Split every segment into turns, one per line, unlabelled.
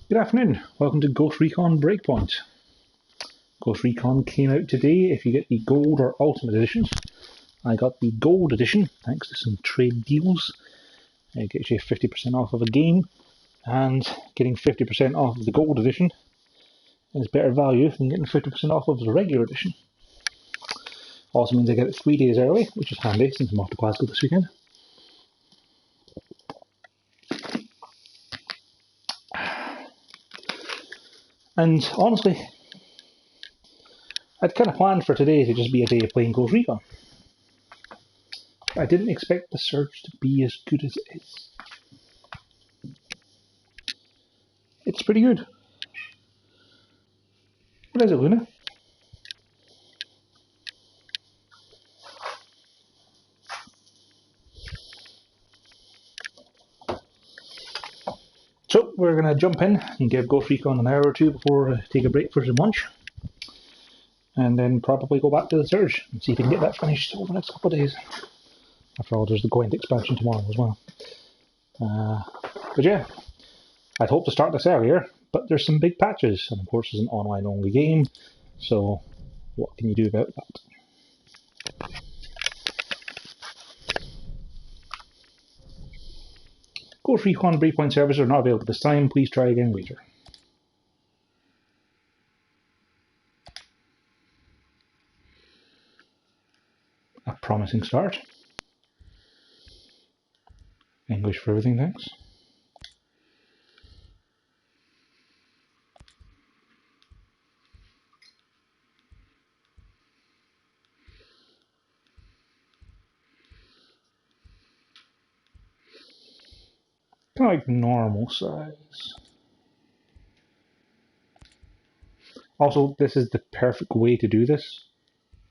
Good afternoon, welcome to Ghost Recon Breakpoint. Ghost Recon came out today if you get the Gold or Ultimate editions. I got the Gold edition thanks to some trade deals. It gets you 50% off of a game, and getting 50% off of the Gold edition is better value than getting 50% off of the regular edition. Also means I get it 3 days early, which is handy since I'm off to Glasgow this weekend. And honestly, I'd kind of planned for today to just be a day of playing Ghost Recon. I didn't expect the Surge to be as good as it is. It's pretty good. What is it, Luna? So we're going to jump in and give Ghost Recon an hour or two before I take a break for some lunch. And then probably go back to the Surge and see if we can get that finished over the next couple of days. After all, there's the Gwent expansion tomorrow as well. But yeah, I'd hoped to start this earlier, but there's some big patches, and of course it's an online only game, so what can you do about that? Ghost Recon Breakpoint servers are not available this time, please try again later. A promising start. English for everything, thanks. Kind of like normal size. Also, this is the perfect way to do this,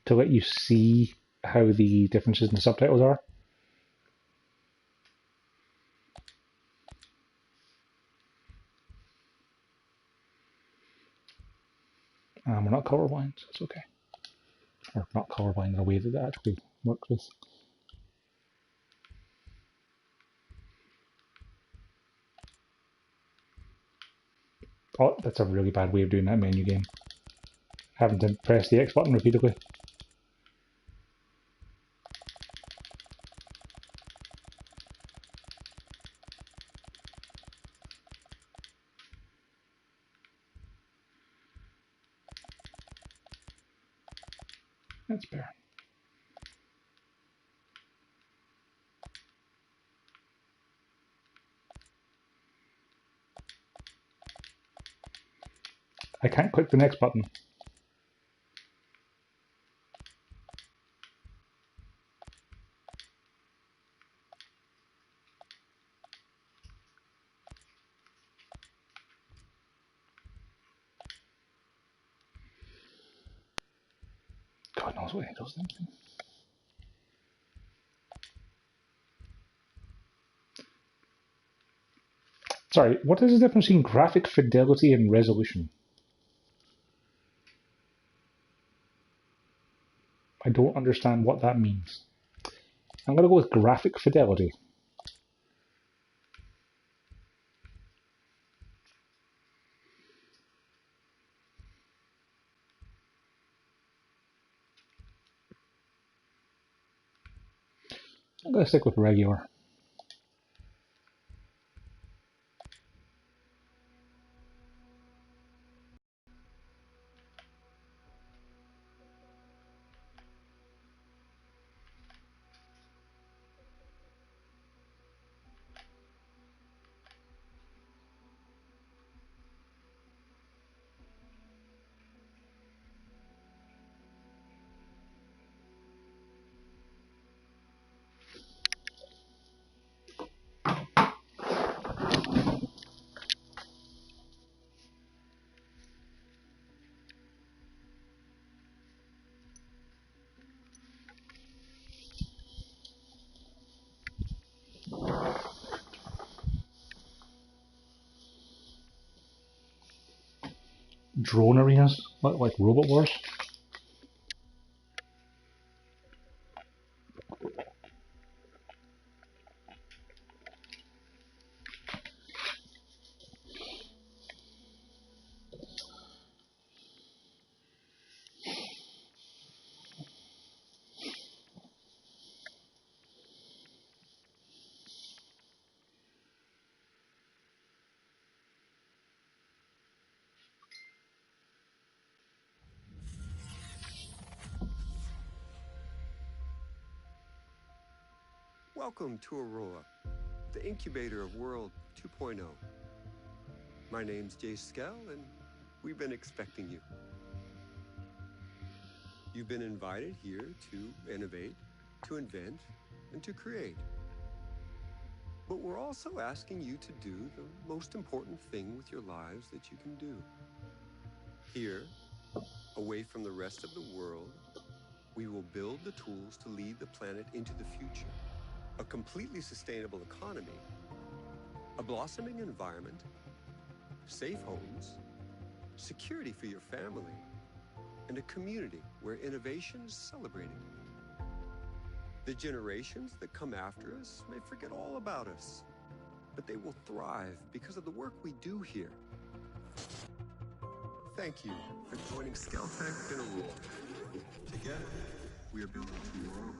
to let you see how the differences in the subtitles are. We're not colorblind, so it's okay. Or not colorblind in a way that actually works with. Oh, that's a really bad way of doing that menu game. Having to press the X button repeatedly. That's fair. I can't click the next button. God knows what he does then. Sorry, what is the difference between graphic fidelity and resolution? I don't understand what that means. I'm going to go with graphic fidelity. I'm going to stick with regular. Drone arenas, like Robot Wars.
Welcome to Aurora, the incubator of World 2.0. My name's Jay Skell, and we've been expecting you. You've been invited here to innovate, to invent, and to create. But we're also asking you to do the most important thing with your lives that you can do. Here, away from the rest of the world, we will build the tools to lead the planet into the future. A completely sustainable economy, a blossoming environment, safe homes, security for your family, and a community where innovation is celebrated. The generations that come after us may forget all about us, but they will thrive because of the work we do here. Thank you for joining Skeltech in Aurora. Together, we are building tomorrow.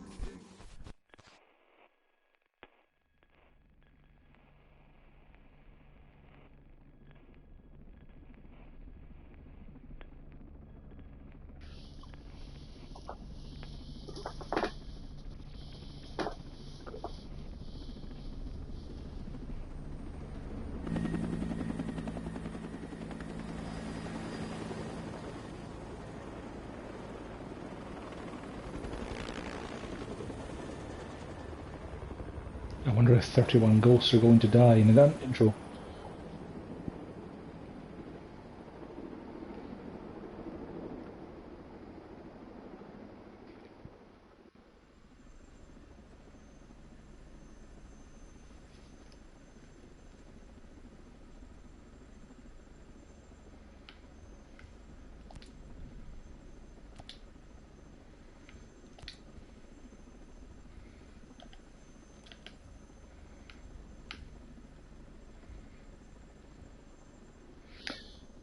I wonder if 31 ghosts are going to die in that intro.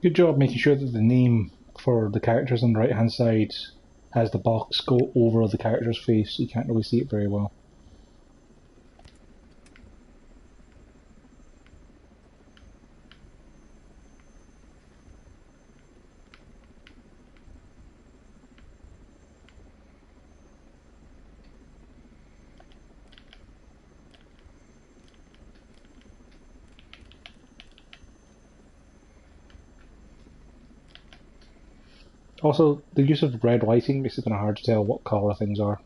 Good job making sure that the name for the characters on the right hand side has the box go over the character's face, so you can't really see it very well. Also, the use of red lighting makes it kind of hard to tell what colour things are.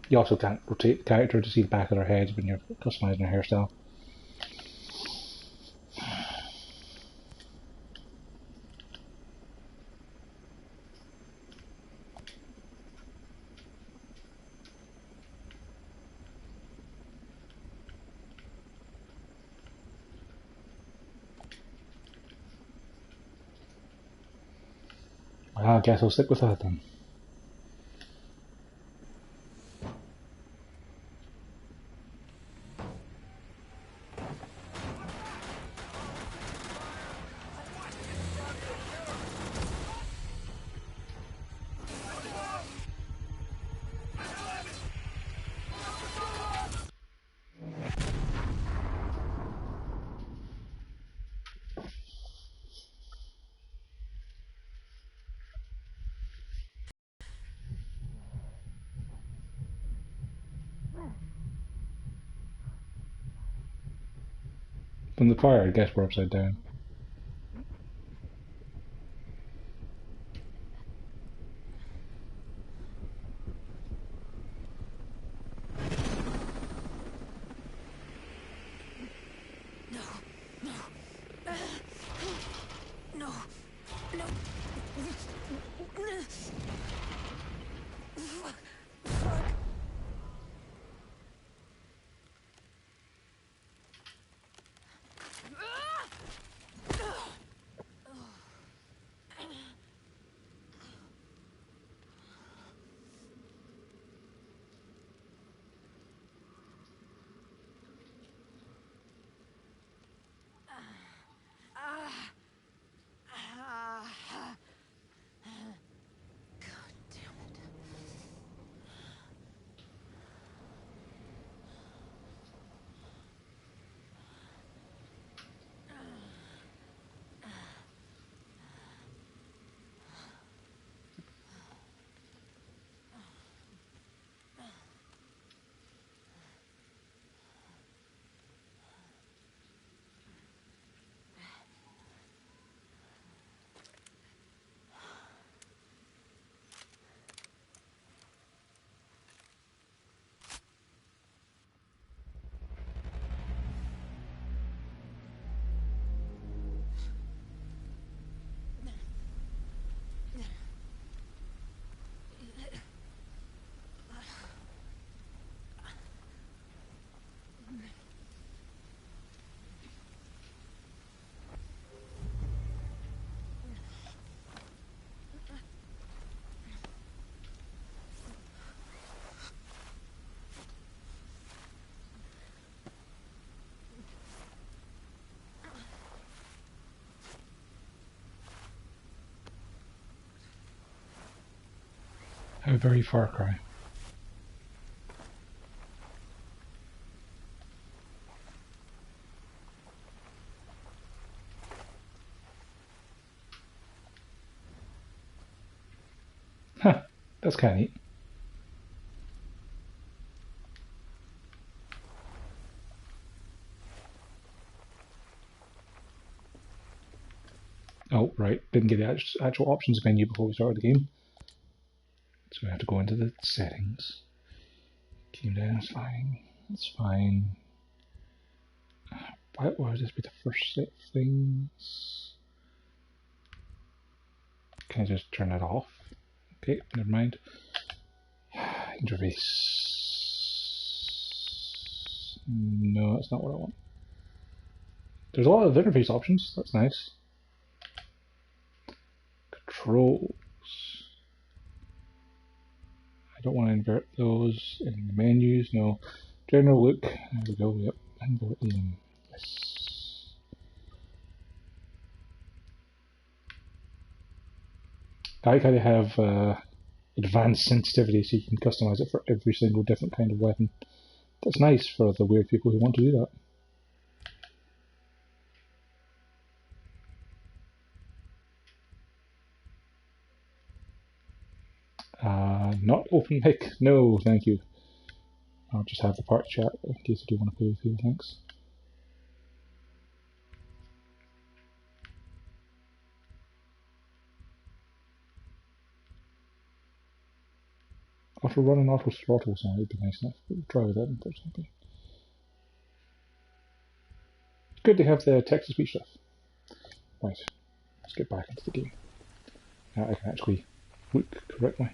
You also can't rotate the character to see the back of their head when you're customising their hairstyle. I guess I'll stick with that then. From the fire, I guess we're upside down. How very Far Cry. Huh, that's kind of neat. Oh, right, didn't get the actual options menu before we started the game. So we have to go into the settings. Game down, it's fine. It's fine. Why would this be the first set of things? Can I just turn that off? Okay, never mind. Interface. No, that's not what I want. There's a lot of interface options, that's nice. Controls. I don't want to invert those in the menus, no. General look, there we go, yep. Invert in. Yes. I like how they have advanced sensitivity so you can customize it for every single different kind of weapon. That's nice for the weird people who want to do that. Not open mic. No, thank you. I'll just have the party chat in case I do want to play with you, thanks. Auto run and auto throttle sound would be nice enough. We'll try with that, unfortunately. It's good to have the text-to-speech stuff. Right, let's get back into the game. Now I can actually look correctly.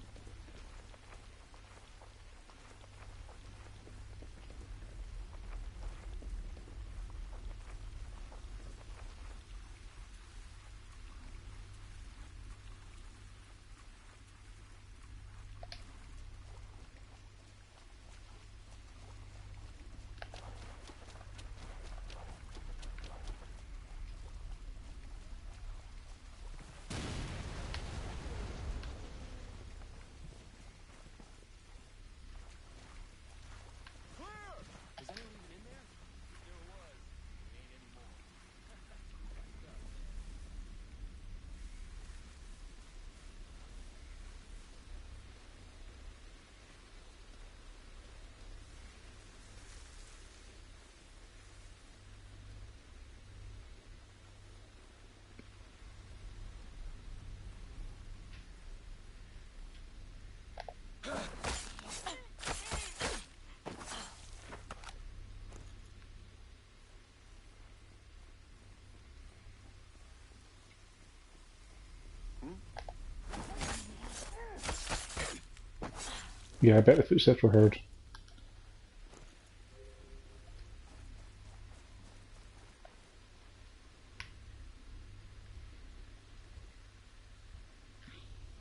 Yeah, I bet the footsteps were heard.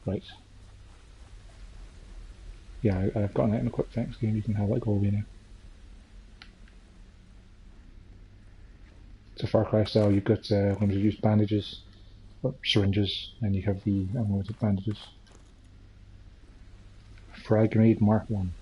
Right. Yeah, I've got an item equipped, thanks game, you can have that go away now. It's a Far Cry style, you've got limited use bandages, or syringes, and you have the unlimited bandages. Frag grenade Mark 1.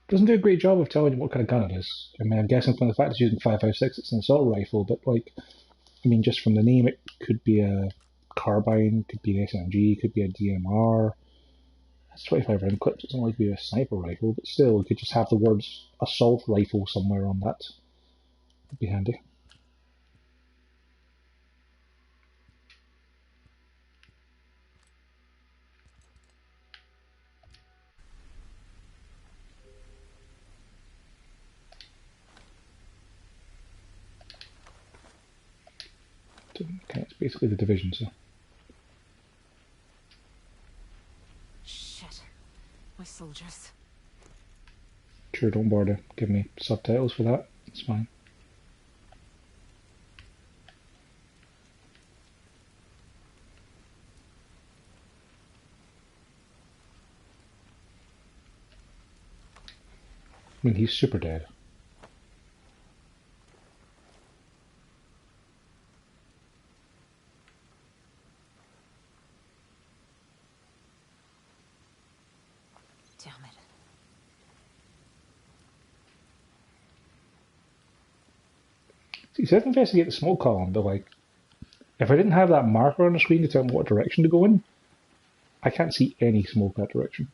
Doesn't do a great job of telling you what kind of gun it is. I mean, I'm guessing from the fact it's using 5.56, it's an assault rifle, but like, I mean, just from the name, it could be a carbine, could be an SMG, could be a DMR. That's 25 round clips, it's not like be a sniper rifle, but still, we could just have the words assault rifle somewhere on that. Would be handy. Okay, it's basically the division, so.
Shit. My soldiers.
Sure, don't bother. Give me subtitles for that. It's fine. I mean, he's super dead.
Damn it.
See, so I've investigated the smoke column, but like, if I didn't have that marker on the screen to tell me what direction to go in, I can't see any smoke that direction.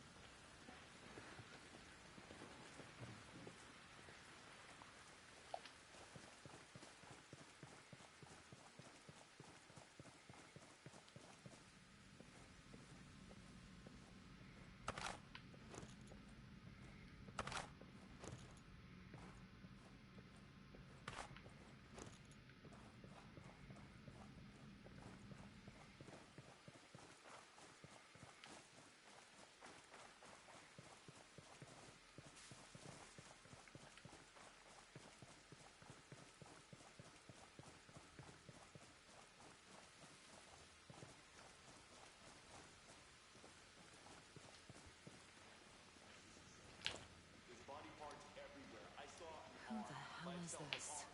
Who the hell is this?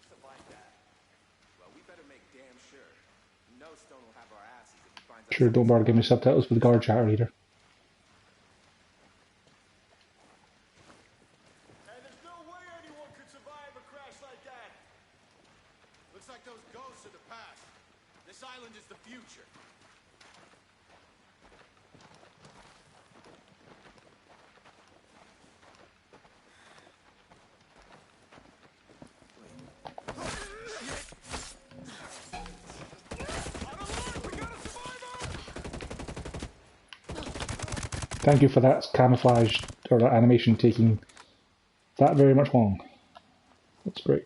Survive that. Well, we better make damn sure. No Stone will have our asses if he finds out.
Sure, don't bother giving me subtitles for the guard chatter either.
And there's no way anyone could survive a crash like that. Looks like those ghosts are the past. This island is the future.
Thank you for that camouflage, or that animation taking that very much long. That's great.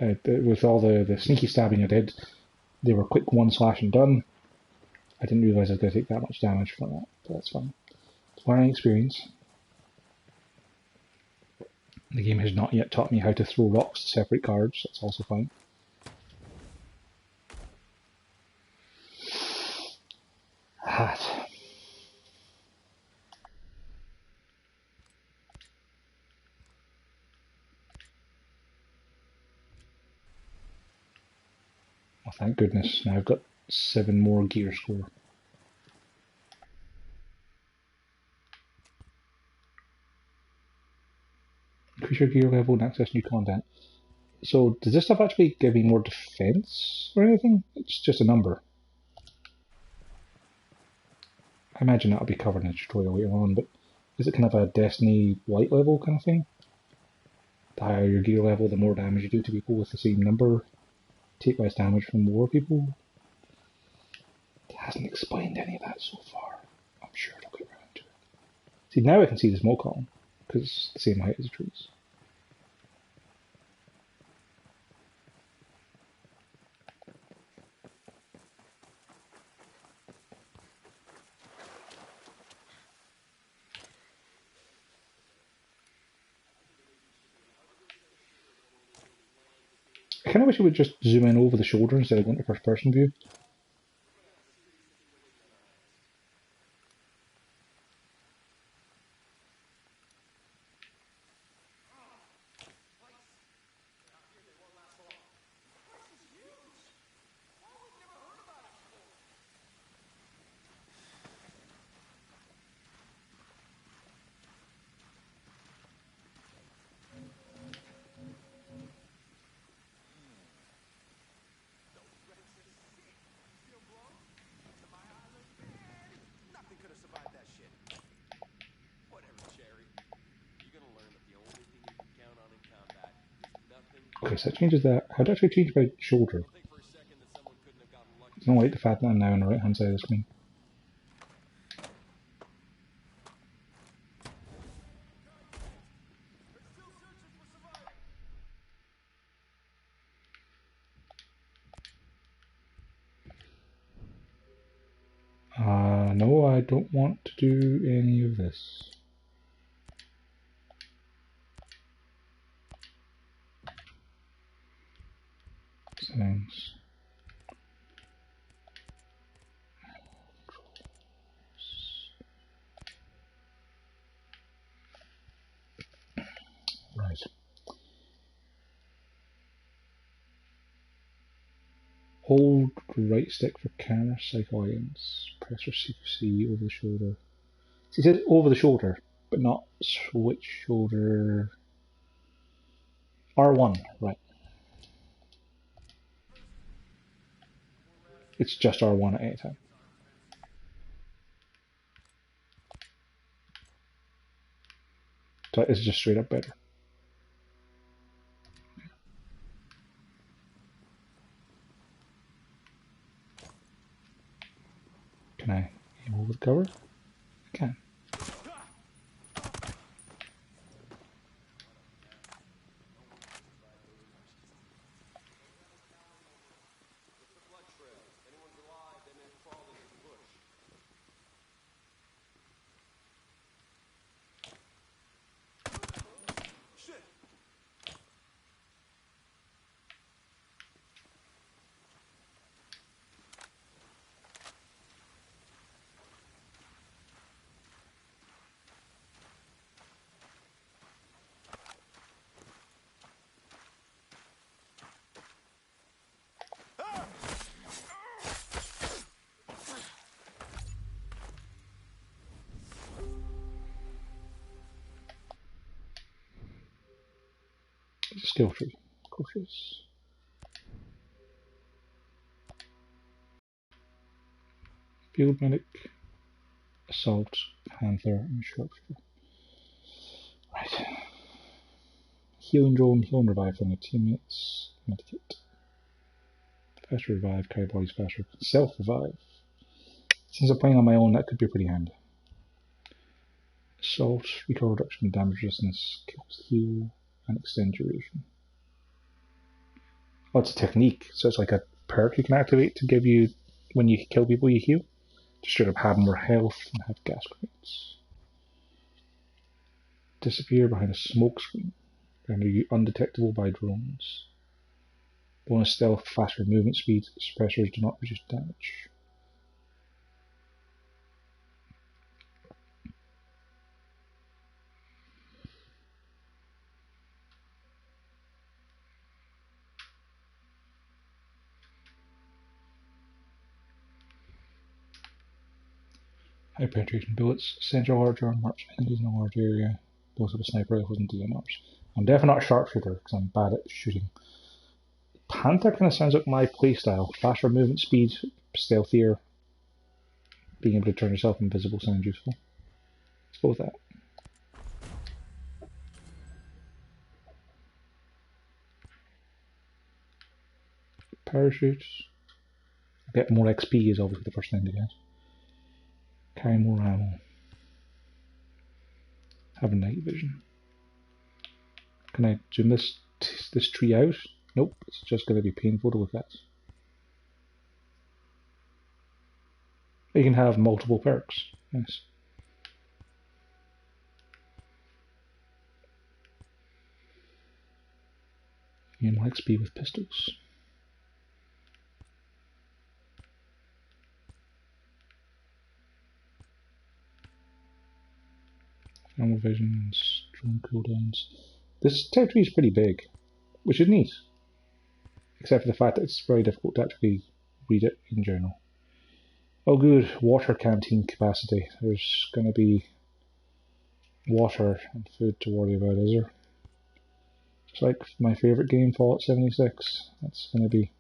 With all the sneaky stabbing I did, they were quick one slash and done. I didn't realise I was going to take that much damage from that, but that's fine. It's learning experience. The game has not yet taught me how to throw rocks to separate cards, that's also fine. Hat. Oh, thank goodness, now I've got 7 more gear score. Increase your gear level and access new content. So, does this stuff actually give me more defense or anything? It's just a number. I imagine that'll be covered in a tutorial later on, but is it kind of a Destiny light level kind of thing? The higher your gear level, the more damage you do to people with the same number. Take less damage from more people. It hasn't explained any of that so far. I'm sure it'll get around to it. See, now I can see the smoke column, because it's the same height as the trees. I kind of wish it would just zoom in over the shoulder instead of going to first person view. Okay, so it changes that. How do I actually change my shoulder? I don't like the fact that I'm now on the right hand side of the screen. No, I don't want to do any of this. Settings. Right. Hold right stick for camera cycle items. Press or CQC over the shoulder. It says over the shoulder, but not switch shoulder. R1, right. It's just R1 at any time. So it's just straight up better. Can I aim over the cover? I can. It's a skill tree. Cautious. Field medic, assault, panther, and sharpshooter. Right. Healing drone, heal and revive from your teammates. Medikit. Faster revive, carry bodies faster. Self revive. Since I'm playing on my own, that could be pretty handy. Assault, recoil reduction, damage resistance, kills heal, and extend duration. Oh, it's a technique, so it's like a perk you can activate to give you, when you kill people, you heal. To straight up have more health and have gas grenades. Disappear behind a smoke screen. Render you undetectable by drones. Bonus stealth, faster movement speed. Suppressors do not reduce damage. High penetration bullets. Central large arm marks enemies in a large area. Both of a sniper rifles and DMRs. I'm definitely not a sharpshooter because I'm bad at shooting. Panther kind of sounds like my playstyle. Faster movement speed, stealthier. Being able to turn yourself invisible sounds useful. Let's go with that. Parachutes. Get more XP is obviously the first thing to get. Carry more ammo. Have night vision. Can I zoom this tree out? Nope, it's just going to be painful to look at. You can have multiple perks. Nice. Gain more XP with pistols. Ammo visions, drone cooldowns. This territory is pretty big, which is neat. Except for the fact that it's very difficult to actually read it in general. Oh good, water canteen capacity. There's going to be water and food to worry about, is there? Just like my favourite game, Fallout 76. That's going to be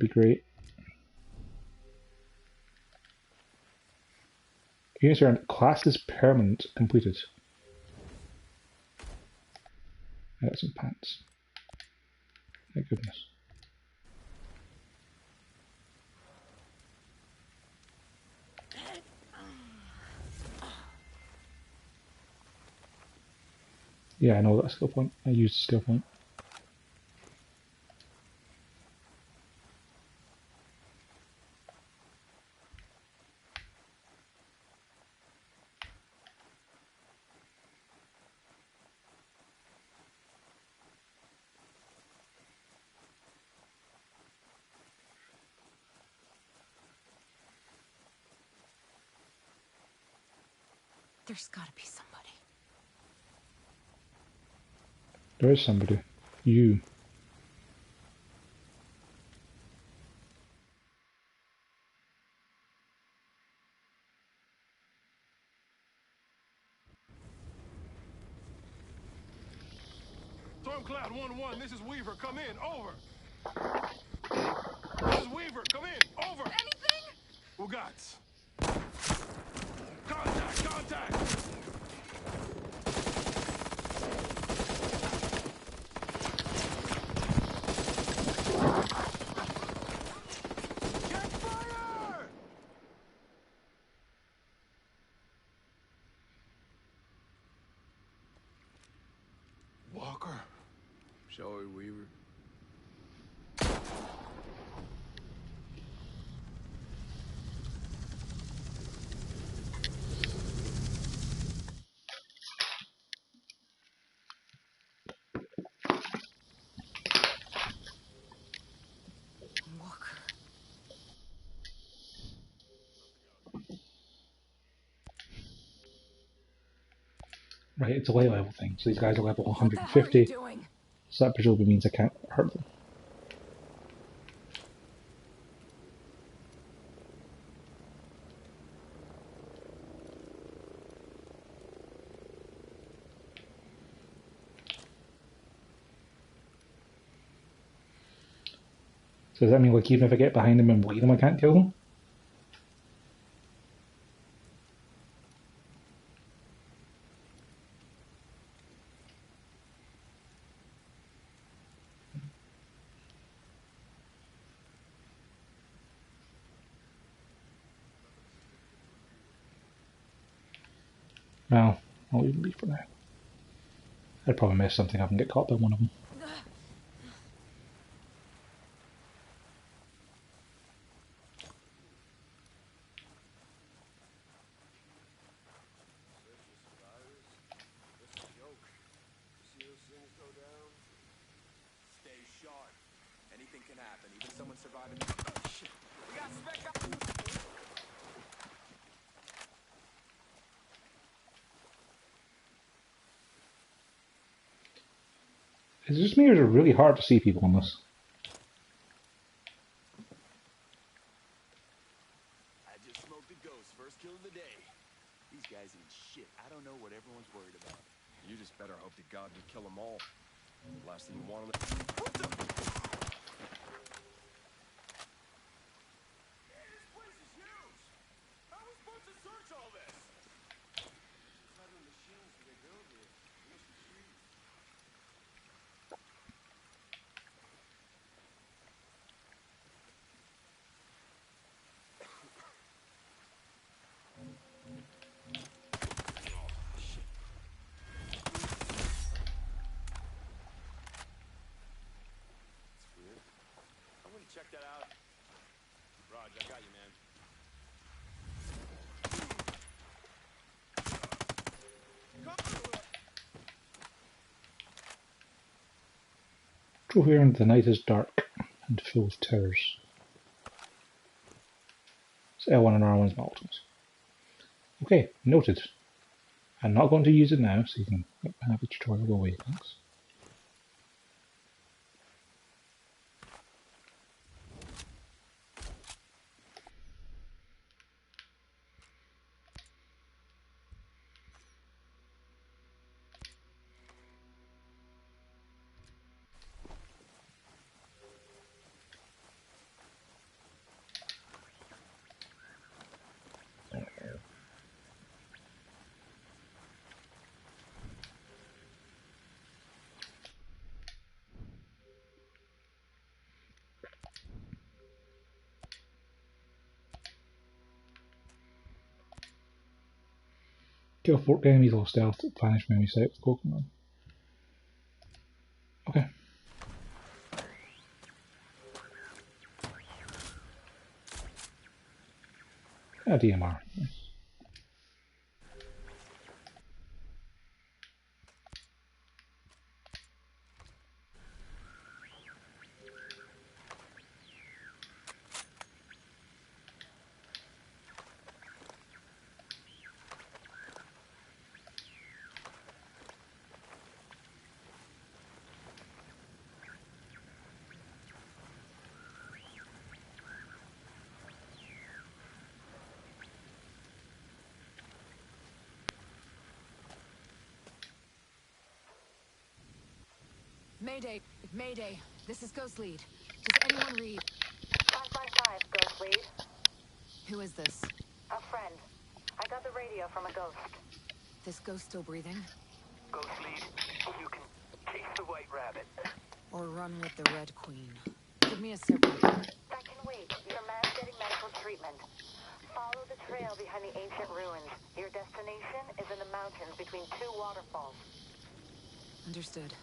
great. Units are classed as permanent completed. I got some pants. Thank goodness. Yeah, I know that skill point. I used the skill point.
There's gotta be somebody.
There is somebody. You.
Stormcloud 1-1, this is Weaver. Come in. Over. This is Weaver. Come in. Over.
Anything?
Ugats. Contact. Contact. Get fire! Walker. Shall we, Weaver?
Walker.
Right, it's a light level thing. So these guys are level
What the hell are you
150.
doing?
So that presumably means I can't hurt them. So does that mean, like, even if I get behind them and bleed them, I can't kill them? Well, I'll leave them be for now. I'd probably mess something up and get caught by one of them.
Stay sharp. Anything can happen, even someone surviving. Oh, shit. We got spec up.
Is it just me or is it really hard to see people on this?
I just smoked a ghost. First kill of the day. These guys ain't shit. I don't know what everyone's worried about.
You just better hope to God we kill them all. Last thing you want them to...
What the? Man, this place is huge. How are we supposed to search all this? What type of machines do they build here? They must be huge. Check that out. Raj, I got you, man.
Through here and the night is dark and full of terrors. So L1 and R1 is my ultimates. Okay, noted. I'm not going to use it now, so you can have the tutorial go away, thanks. Kill 40 enemies low stealth, vanish enemy sight with Pokemon. Okay. Yeah, DMR. Nice.
Mayday. Mayday. This is Ghost Lead. Does anyone read?
555, Ghost Lead.
Who is this?
A friend. I got the radio from a ghost.
This ghost still breathing?
Ghost Lead, you can chase the White Rabbit.
Or run with the Red Queen? Give me a signal.
That can wait. Your man's getting medical treatment. Follow the trail behind the ancient ruins. Your destination is in the mountains between two waterfalls.
Understood.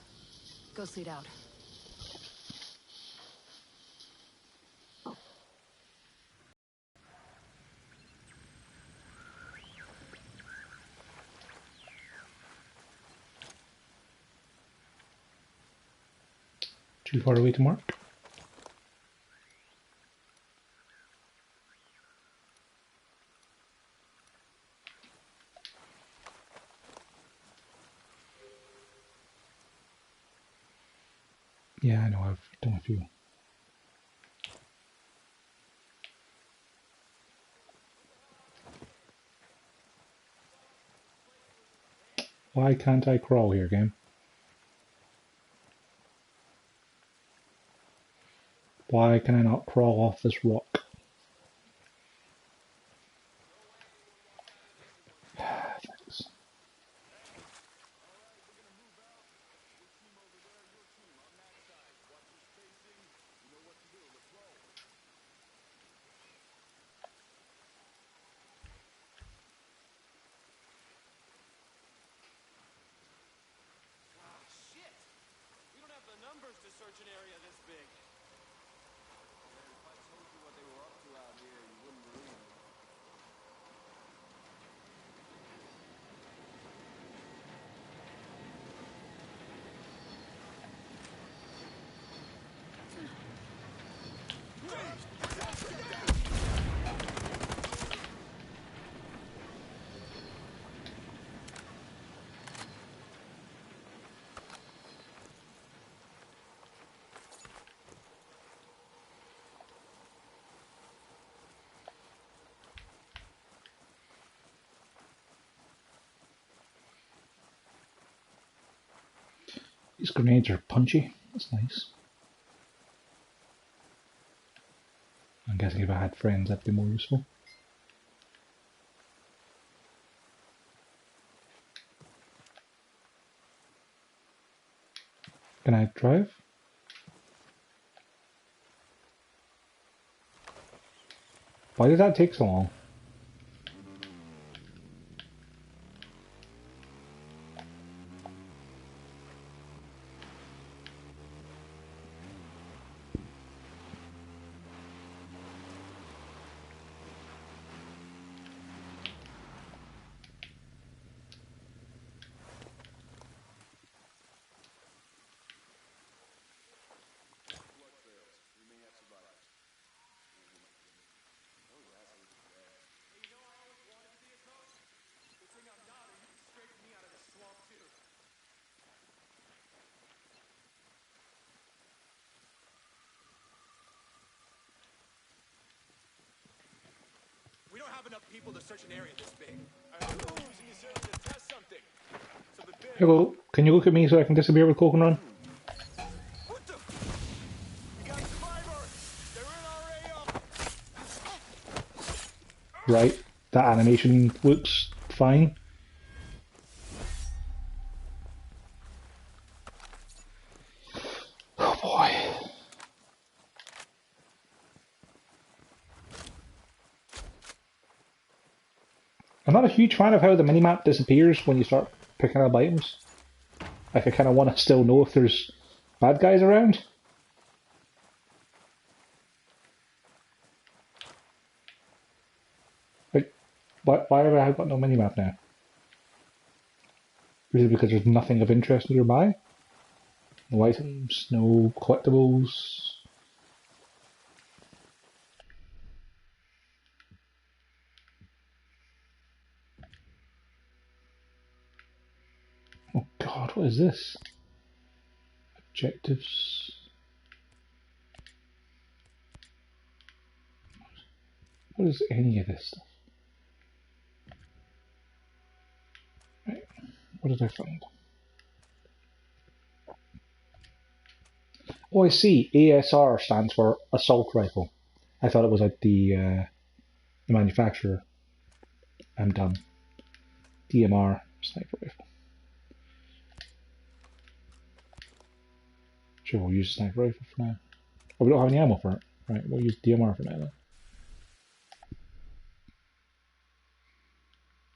Ghost Lead out.
Too far away to mark. Yeah, I know, I've done a few. Why can't I crawl here, game? Why can I not crawl off this rock? Thanks.
Shit! We don't have the numbers to search an area this big.
If I told you what they were up to out here, you wouldn't believe me.
These grenades are punchy. That's nice. I'm guessing if I had friends, that'd be more useful. Can I drive? Why did that take so long?
We don't have enough people to search an area this big. I'm using this area to test something. Something big.
Hello, can you look at me so I can disappear with Coke and Run?
What the? We got survivors. They're in our AO.
Right, that animation looks fine. Oh boy. I'm not a huge fan of how the minimap disappears when you start picking up items. Like, I kind of want to still know if there's bad guys around. Like, why have I got no minimap now? Is it because there's nothing of interest nearby? No items, no collectibles. Oh god, what is this? Objectives. What is any of this stuff? Right, what did I find? Oh, I see. ASR stands for assault rifle. I thought it was like the manufacturer. I'm done. DMR sniper rifle. Sure, we'll use sniper rifle for now. Oh, we don't have any ammo for it. Right, we'll use DMR for now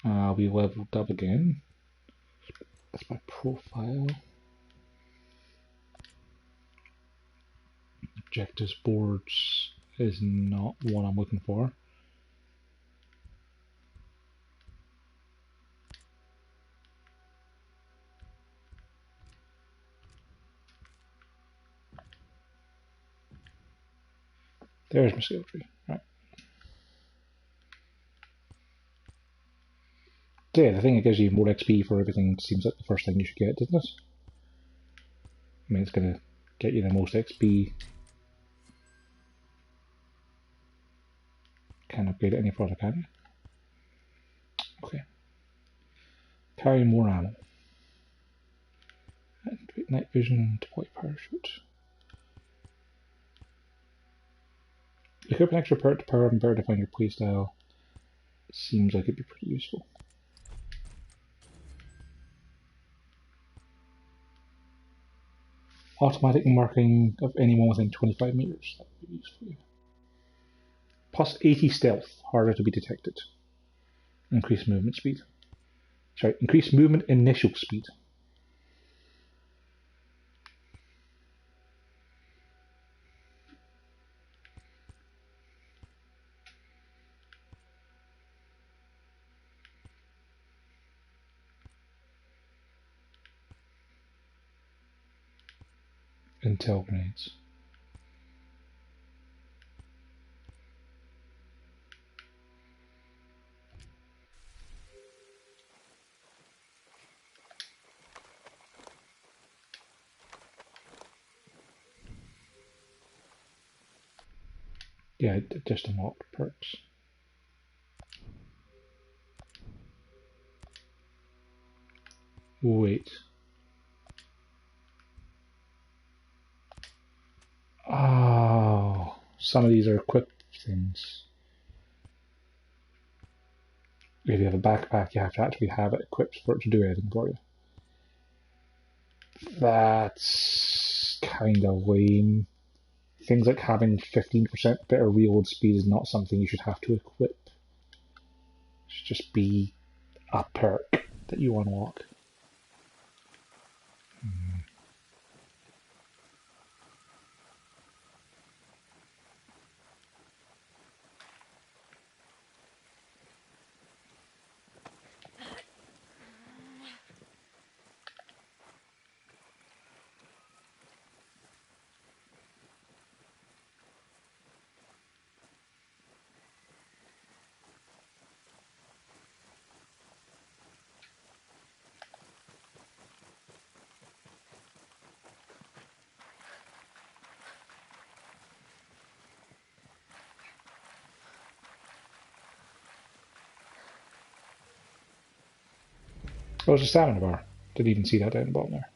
then. We leveled up again. That's my profile. Objectives boards is not what I'm looking for. There's my skill tree. Right. So yeah, the thing that gives you more XP for everything seems like the first thing you should get, doesn't it? I mean, it's going to get you the most XP. Can't upgrade it any further, can you? Okay. Carry more ammo. Activate night vision, deploy parachute. Equip an extra perk to power up and better define your playstyle. Seems like it'd be pretty useful. Automatic marking of anyone within 25 meters. That would be useful. Plus 80 stealth, harder to be detected. Increase movement speed. Sorry, increase movement initial speed. Intel grenades. Yeah, just unlocked perks. Wait. Oh, some of these are equipped things. If you have a backpack, you have to actually have it equipped for it to do anything for you. That's kind of lame. Things like having 15% better reload speed is not something you should have to equip. It should just be a perk that you unlock. Oh, there's a stamina bar. Didn't even see that down the bottom there.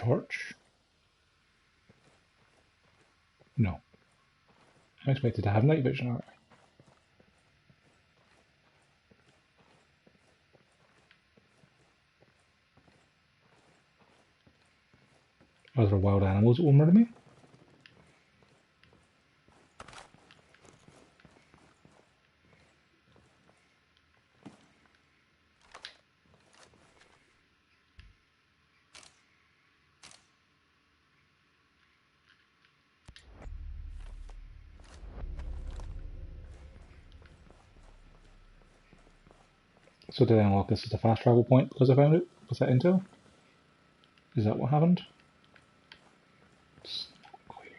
torch. No. I expected to have night vision, aren't I? Are there wild animals that will murder me? So did I unlock this as a fast travel point because I found it? Was that intel? Is that what happened? It's not clear.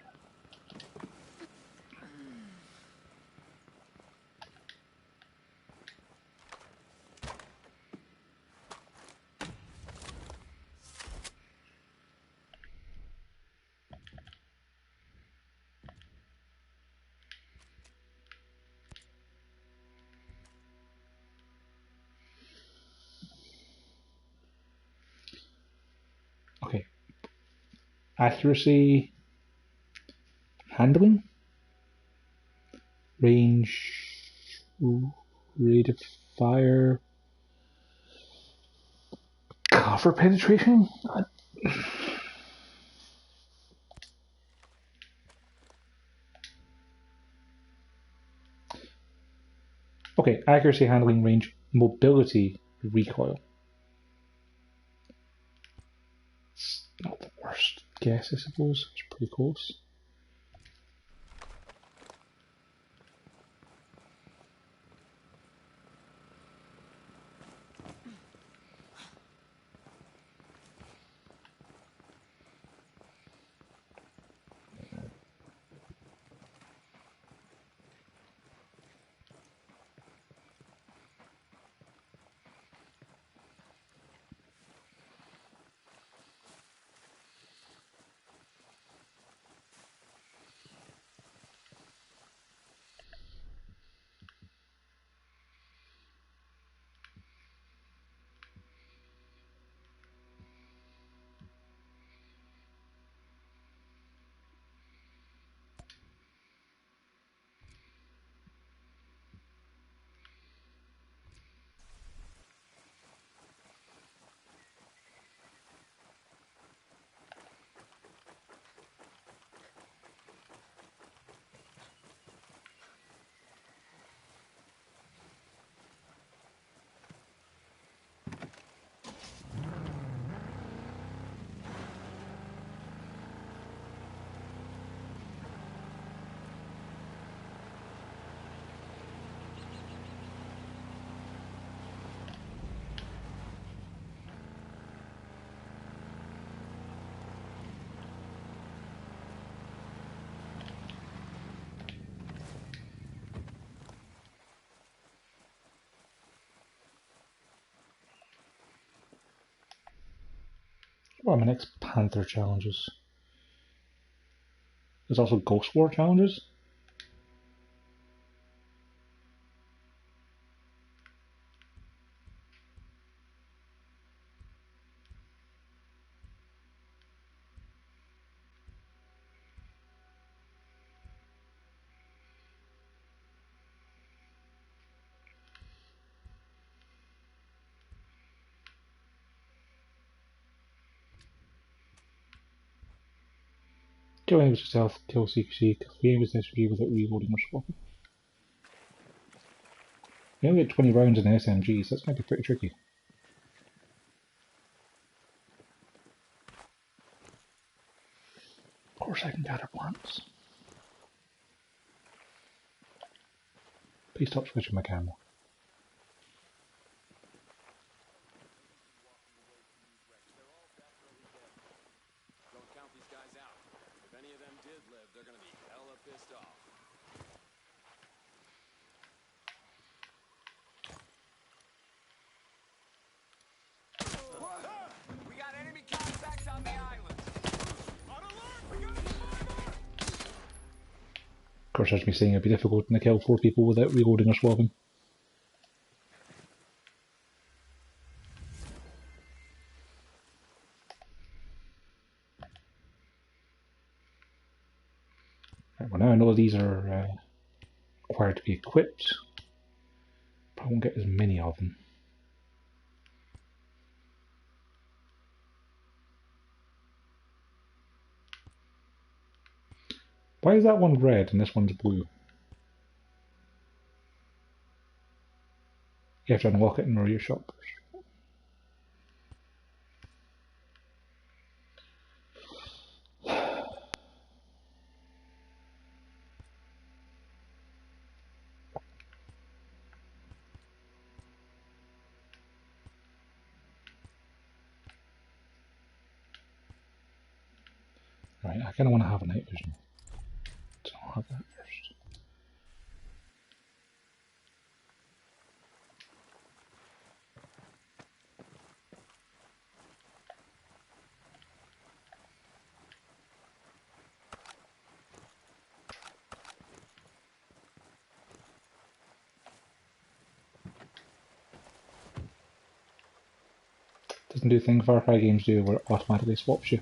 Okay. Accuracy, handling, range, rate of fire, cover penetration? Okay, accuracy, handling, range, mobility, recoil. It's not the worst guess, I suppose. It's pretty close. What are my next Panther challenges? There's also Ghost War challenges. Kill enemies with stealth, kill CJSeedge, kill enemies with SMG without reloading or swapping. You only get 20 rounds in the SMG, so that's going to be pretty tricky. Of course I can gather plants. Please stop switching my camera.
Don't count these guys out. If any of them did live, they're gonna be hella pissed off.
We got enemy contacts on the island.
On alert! We got a survivor!
Of course, as me saying, it'd be difficult to kill 4 people without reloading or swapping. Now I know these are required to be equipped, but I won't get as many of them. Why is that one red and this one's blue? You have to unlock it in your shop. Right, I kind of want to have a night vision. So I'll have that first. Doesn't do things Far Cry games do where it automatically swaps you.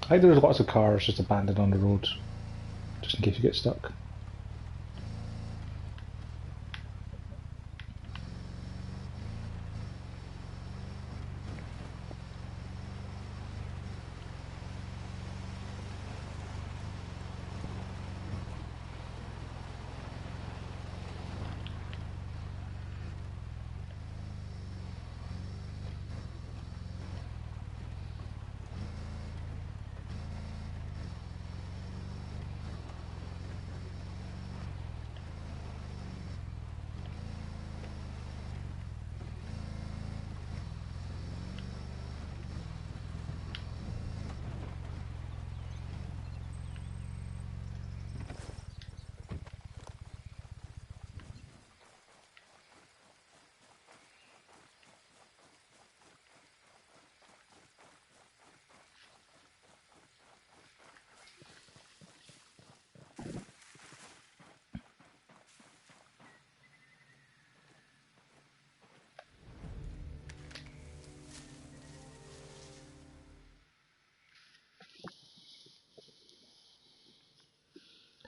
I think there's lots of cars just abandoned on the road, just in case you get stuck.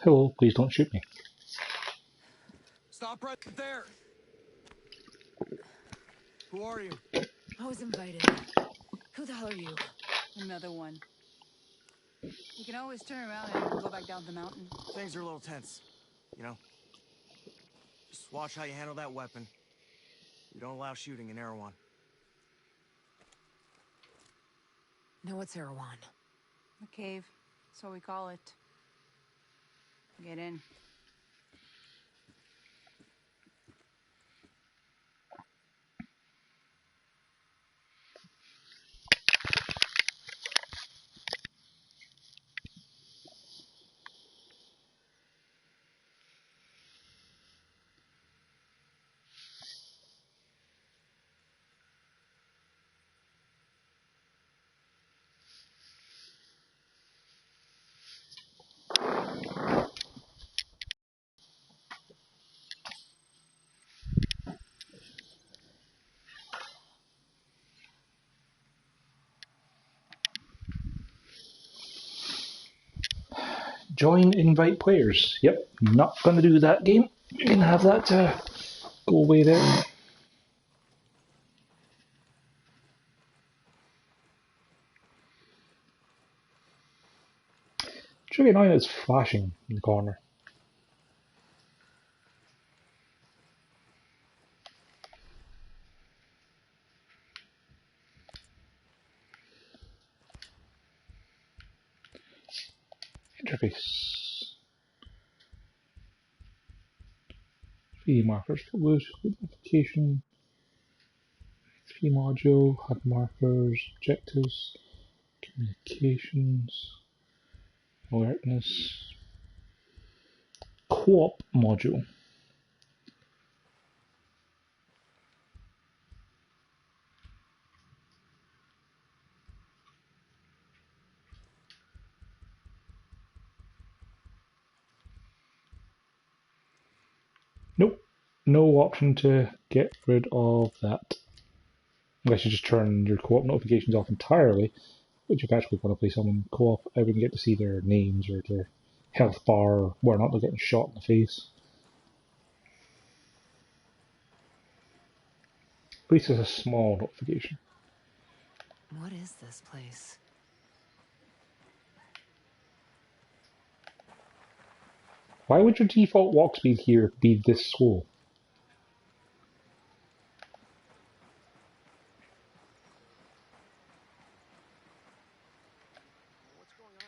Hello, please don't shoot me.
Stop right there! Who are you?
I was invited. Who the hell are you?
Another one. You can always turn around and go back down the mountain.
Things are a little tense, you know? Just watch how you handle that weapon. We don't allow shooting in Erewhon.
No, what's Erewhon?
The cave. That's what we call it. Get in.
Join invite players. Yep, not going to do that game. You can have that go away there. It's really annoying that it's flashing in the corner. Interface. 3D markers for loot, application, 3D module, HUD markers, objectives, communications, alertness, co-op module. no option to get rid of that. Unless you just turn your co-op notifications off entirely, which if you actually want to play someone co-op, I wouldn't get to see their names or their health bar or whether or not they're getting shot in the face. At least it's a small notification.
What is this place?
Why would your default walk speed here be this slow?
What's going on?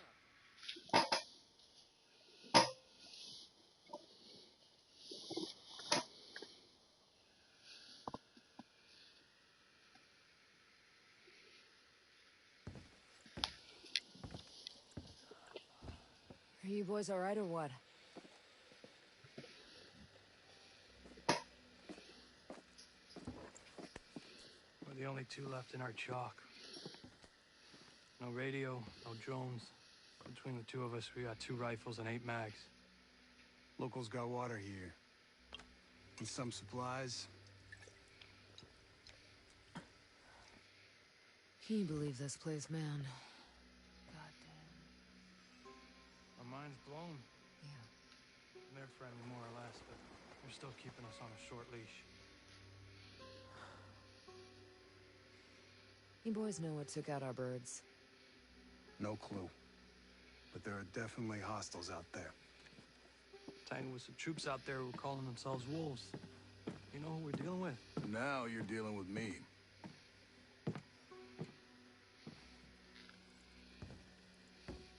Are you boys alright or what?
We're the only two left in our chalk. No radio, no drones. Between the two of us, we got 2 rifles and 8 mags.
Locals got water here. And some supplies.
Can you believe this place, man? Goddamn.
Our minds blown.
Yeah.
They're friendly, more or less, but they're still keeping us on a short leash.
You boys know what took out our birds?
No clue. But there are definitely hostiles out there.
Tangled with some troops out there who were calling themselves wolves. You know who we're dealing with?
Now you're dealing with me.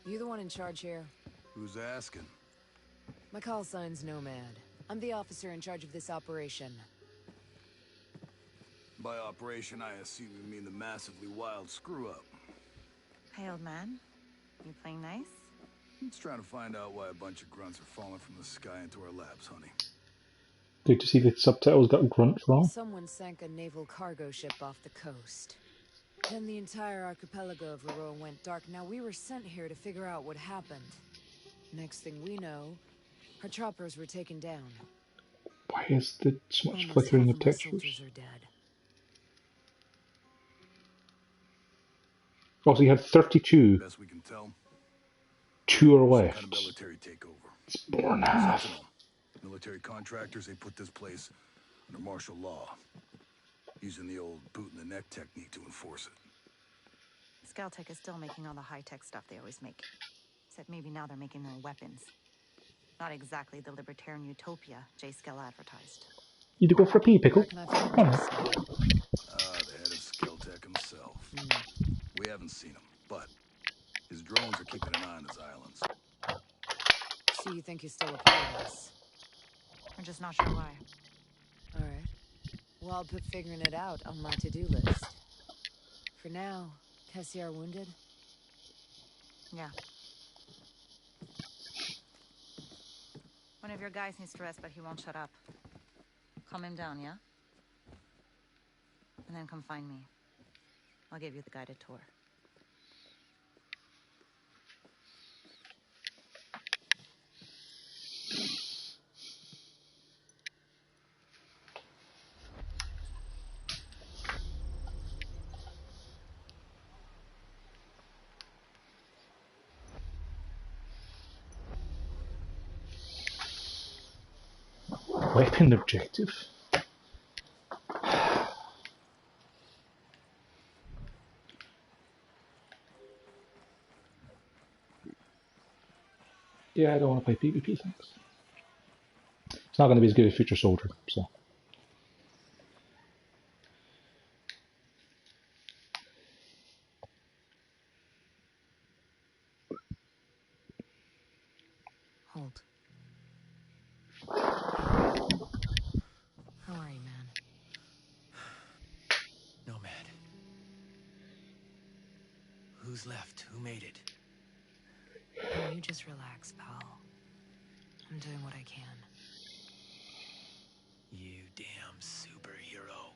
You the one in charge here?
Who's asking?
My call sign's Nomad. I'm the officer in charge of this operation.
By operation, I assume you mean the massively wild screw-up.
Hey, old man. You playing nice?
It's trying to find out why a bunch of grunts are falling from the sky into our laps, honey.
Good to see the subtitles got grunt wrong.
Someone sank a naval cargo ship off the coast. Then the entire archipelago of Roro went dark. Now we were sent here to figure out what happened. Next thing we know, our choppers were taken down.
Why is there so much
Almost
flickering
half
of
my
textures?
soldiers are dead.
Also, you had 32.
Best we can tell.
2 are
Some
left.
kind of military takeover.
It's more than half.
Sentinel. Military contractors, they put this place under martial law. Using the old boot in the neck technique to enforce it.
Scaltech is still making all the high-tech stuff they always make. Except maybe now they're making their own weapons. Not exactly the libertarian utopia J. Skell advertised.
You to go for a pee, Pickle?
Where can I find
Come on.
this?
The head of Skeltech himself. We haven't seen him, but his drones are keeping an eye on his islands.
So you think you're still a part of this?
I'm just not sure why.
Alright. Well, I'll put figuring it out on my to-do list. For now, Tessier wounded?
Yeah. One of your guys needs to rest, but he won't shut up. Calm him down, yeah? And then come find me. I'll give you the guided tour.
Weapon objective. Yeah, I don't want to play PvP, thanks. It's not going to be as good as Future Soldier, so.
Hold. How are you, man?
Nomad. Who's left? Who made it?
Oh, you just relax, pal. I'm doing what I can.
You damn superhero.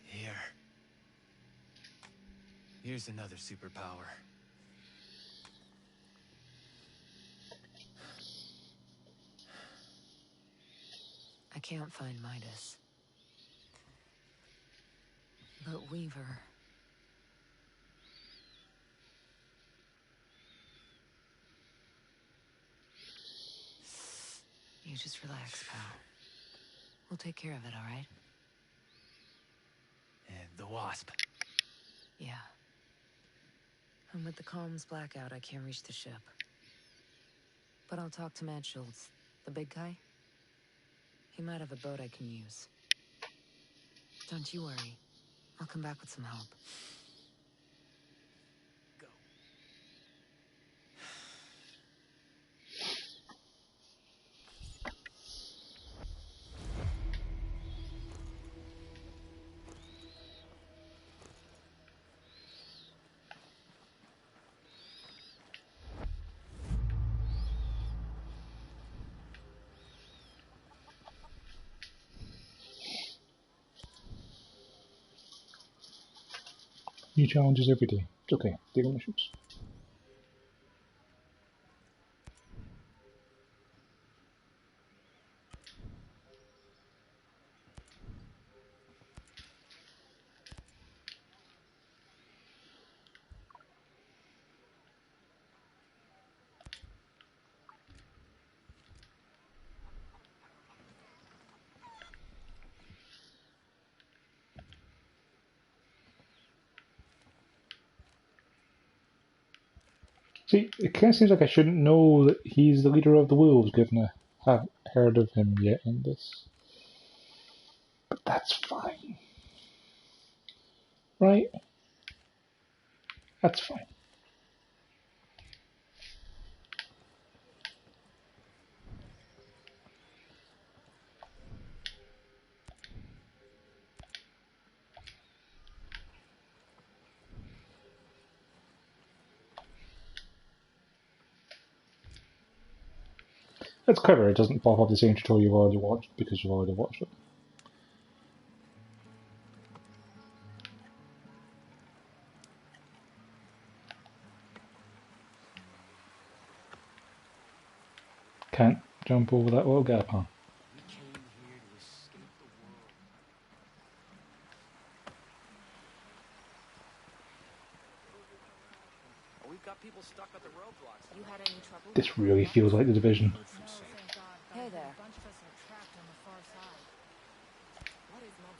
Here. Here's another superpower.
can't find Midas. But Weaver... You just relax, pal. We'll take care of it, all right?
And the Wasp.
Yeah. And with the comms blackout, I can't reach the ship. But I'll talk to Matt Schultz, the big guy. He might have a boat I can use. Don't you worry. I'll come back with some help.
Go.
New challenges every day. It's okay. Daily missions. See, it kind of seems like I shouldn't know that he's the leader of the wolves, given I haven't heard of him yet in this. But that's fine. Right? That's fine. It's clever, it doesn't pop up the same tutorial you've already watched because you've already watched it. Can't jump over that little gap, huh?
We came here to escape the world.
We've got people stuck at the roadblocks.
You had any trouble?
This really feels like the Division.
Heard from Sam.
Hey there.
A bunch of us are trapped on the far side.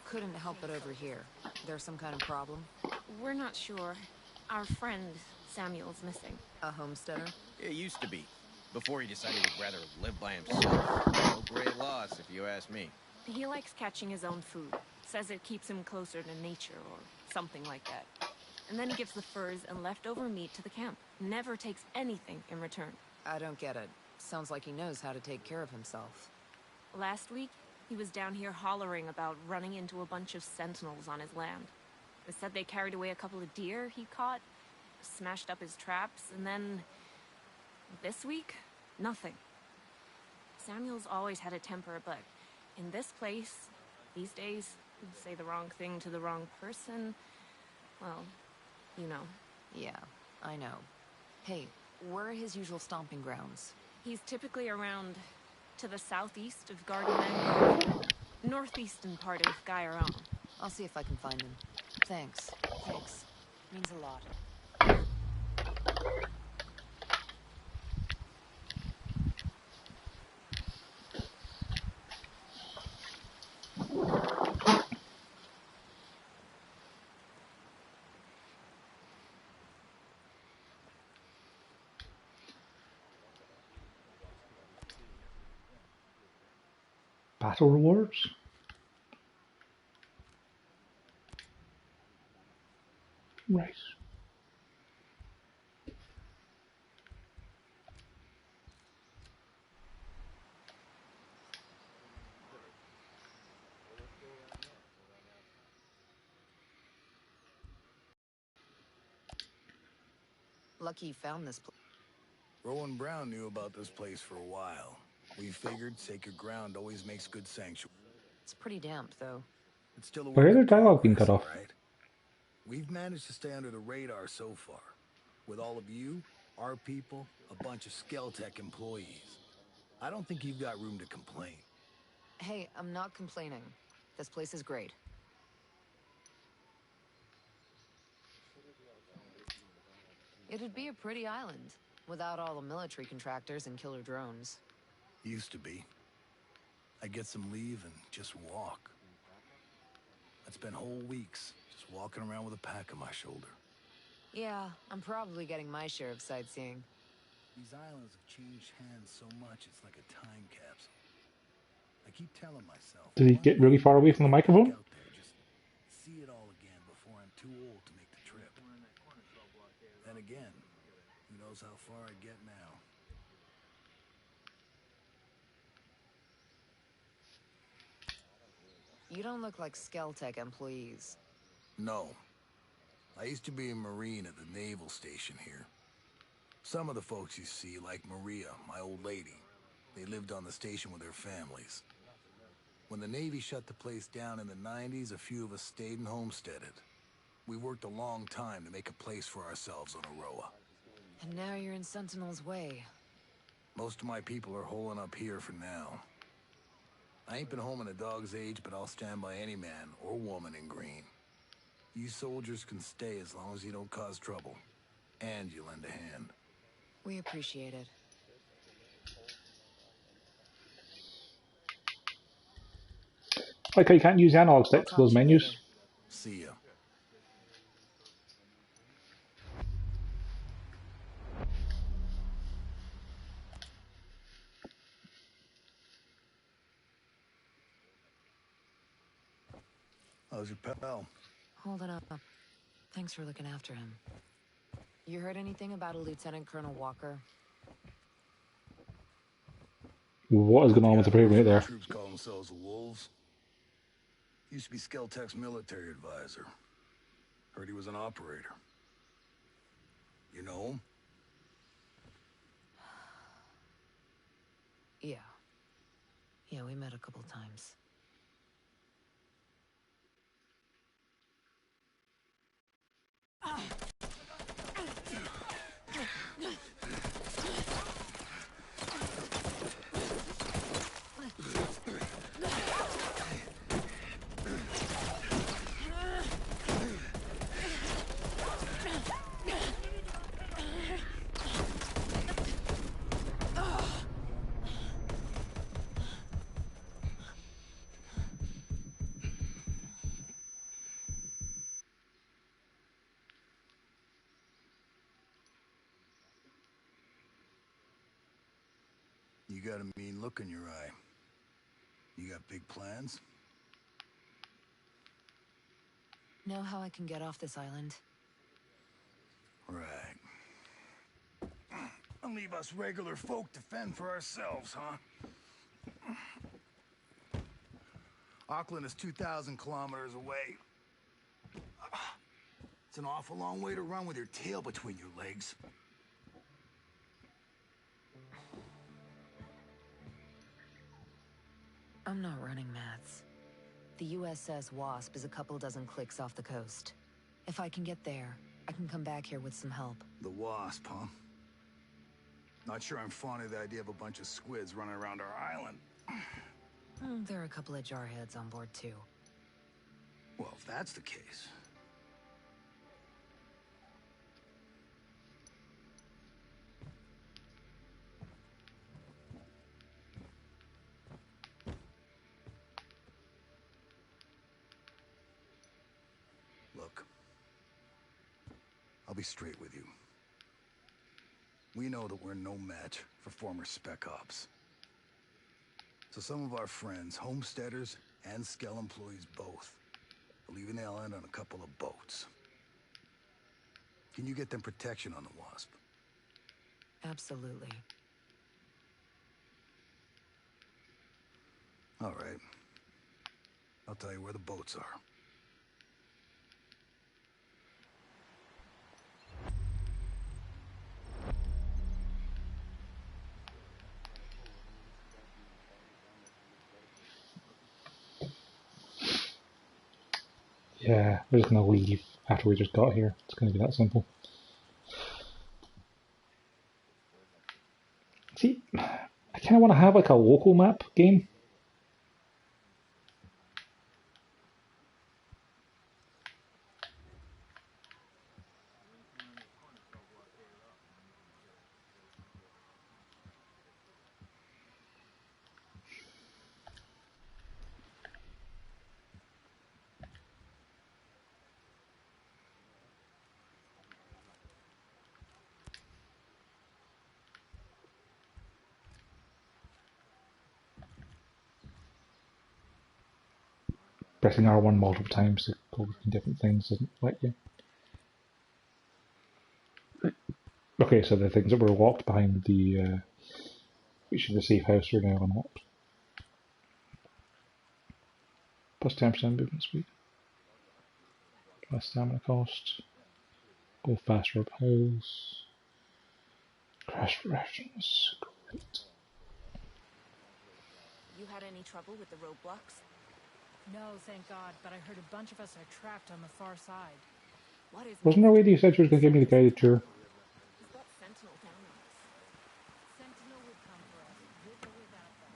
Couldn't help it over here. There's some kind of problem?
We're not sure. Our friend Samuel's missing.
A homesteader?
It used to be. Before he decided he'd rather live by himself. No great loss, if you ask me.
He likes catching his own food. Says it keeps him closer to nature or something like that. And then he gives the furs and leftover meat to the camp. Never takes anything in return.
I don't get it. Sounds like he knows how to take care of himself.
Last week, he was down here hollering about running into a bunch of sentinels on his land. They said they carried away a couple of deer he caught, smashed up his traps, and then... this week, nothing. Samuel's always had a temper, but in this place, these days, he'd say the wrong thing to the wrong person. Well, you know.
Yeah, I know. Hey, where are his usual stomping grounds?
He's typically around to the southeast of Garden Mangrove, northeastern part of Gaiaron.
I'll see if I can find him. Thanks. Thanks. Means a lot.
Battle rewards? Right.
Lucky you found this place.
Rowan Brown knew about this place for a while. We figured sacred ground always makes good sanctuary.
It's pretty damp, though.
It's still a
Why
work
is
in
their dialogue being
progress,
cut off?
all right? We've managed to stay under the radar so far. With all of you, our people, a bunch of Skeltech employees. I don't think you've got room to complain.
Hey, I'm not complaining. This place is great. It'd be a pretty island, without all the military contractors and killer drones.
Used to be. I'd get some leave and just walk. I'd spend whole weeks just walking around with a pack on my shoulder.
Yeah, I'm probably getting my share of sightseeing.
These islands have changed hands so much, it's like a time capsule. I keep telling myself,
Did he
one
get really
day
far away from the
I'll get
microphone?
back out there, just see it all again before I'm too old to make the trip. Then again, who knows how far I'd get now.
You don't look like Skeltech employees.
No. I used to be a Marine at the naval station here. Some of the folks you see, like Maria, my old lady, they lived on the station with their families. When the Navy shut the place down in the 90s, a few of us stayed and homesteaded. We worked a long time to make a place for ourselves on Aroa.
And now you're in Sentinel's way.
Most of my people are holing up here for now. I ain't been home in a dog's age, but I'll stand by any man or woman in green. You soldiers can stay as long as you don't cause trouble. And you lend a hand.
We appreciate it.
Like how you can't use the analog sticks for those menus.
See ya. How's your pal?
Holding up. Thanks for looking after him. You heard anything about a Lieutenant Colonel Walker?
What is going on with the Breakpoint there?
Troops call themselves the Wolves. Used to be Skeltech's military advisor. Heard he was an operator. You know him?
Yeah. Yeah, we met a couple times.
You got a mean look in your eye. You got big plans?
Know how I can get off this island?
Right. And leave us regular folk to fend for ourselves, huh? Auckland is 2,000 kilometers away. It's an awful long way to run with your tail between your legs.
I'm not running, Mats. The USS Wasp is a couple dozen clicks off the coast. If I can get there, I can come back here with some help.
The Wasp, huh? Not sure I'm fond of the idea of a bunch of squids running around our island.
There are a couple of jarheads on board, too.
Well, if that's the case... Look. I'll be straight with you. We know that we're no match for former Spec Ops. So some of our friends, homesteaders and Skell employees both, are leaving the island on a couple of boats. Can you get them protection on the Wasp?
Absolutely.
All right. I'll tell you where the boats are.
Yeah, we're just going to leave after we just got here. It's going to be that simple. See, I kind of want to have like a local map game. Pressing R1 multiple times to go between different things doesn't let you. Okay, so the things that were locked behind the each of the safe house are now unlocked. Plus 10% movement speed. Less stamina cost. Go faster up hills. Crash rations. Great.
You had any trouble with the roadblocks?
No, thank God, but I heard a bunch of us are trapped on the far side.
What is
Wasn't there a lady who said she was going to give me the guided tour?
He's got Sentinel down on us.
Sentinel would come for us, with or without them.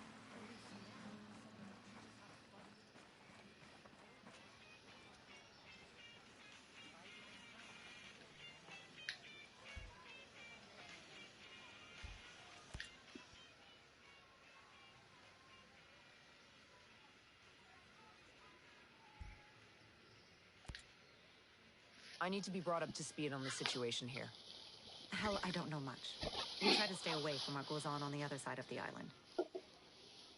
I need to be brought up to speed on the situation here.
Hell, I don't know much. We try to stay away from what goes on the other side of the island.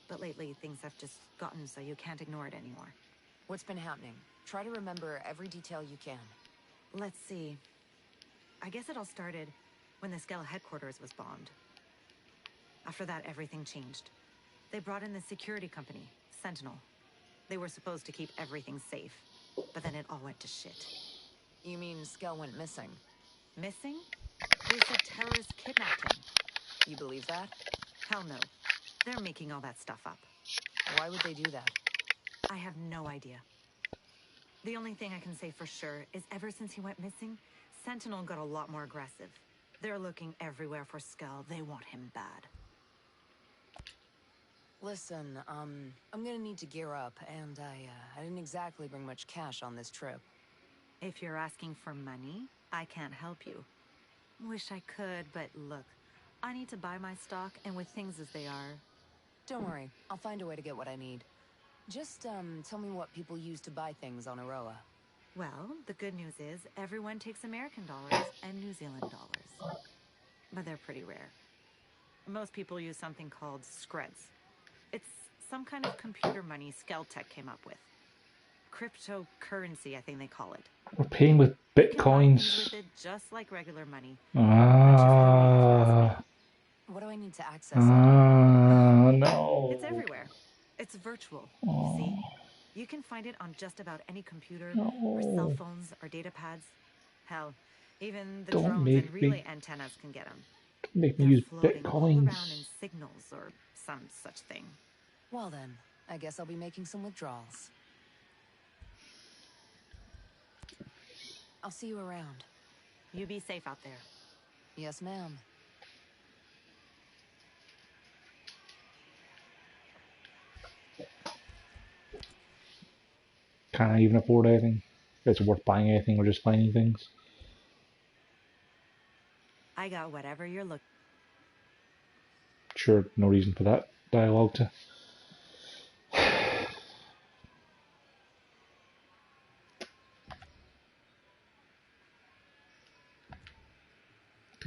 But lately, things have just gotten so you can't ignore it anymore.
What's been happening? Try to remember every detail you can.
Let's see. I guess it all started when the Skell headquarters was bombed. After that, everything changed. They brought in the security company, Sentinel. They were supposed to keep everything safe, but then it all went to shit.
You mean Skell went missing?
Missing? They said terrorists kidnapped him.
You believe that?
Hell no. They're making all that stuff up.
Why would they do that?
I have no idea. The only thing I can say for sure is ever since he went missing, Sentinel got a lot more aggressive. They're looking everywhere for Skell. They want him bad.
Listen, I'm gonna need to gear up, and I didn't exactly bring much cash on this trip.
If you're asking for money, I can't help you. Wish I could, but look, I need to buy my stock, and with things as they are...
Don't worry, I'll find a way to get what I need. Just, tell me what people use to buy things on Aroa.
Well, the good news is everyone takes American dollars and New Zealand dollars. But they're pretty rare. Most people use something called Screds. It's some kind of computer money Skeltech came up with. Cryptocurrency, I think they call it.
We're paying with bitcoins.
With it just like regular money.
Ah.
What do I need to access it?
No.
It's everywhere. It's virtual, you see? You can find it on just about any computer, or cell phones, or data pads. Hell, even the drones and relay antennas can get them.
Don't make me
They're
use
floating all
bitcoins.
around in signals, or some such thing.
Well then, I guess I'll be making some withdrawals. I'll see you around.
You be safe out there.
Yes, ma'am.
Can't I even afford anything? It's worth buying anything or just finding things.
I got whatever you're looking.
Sure, no reason for that dialogue to.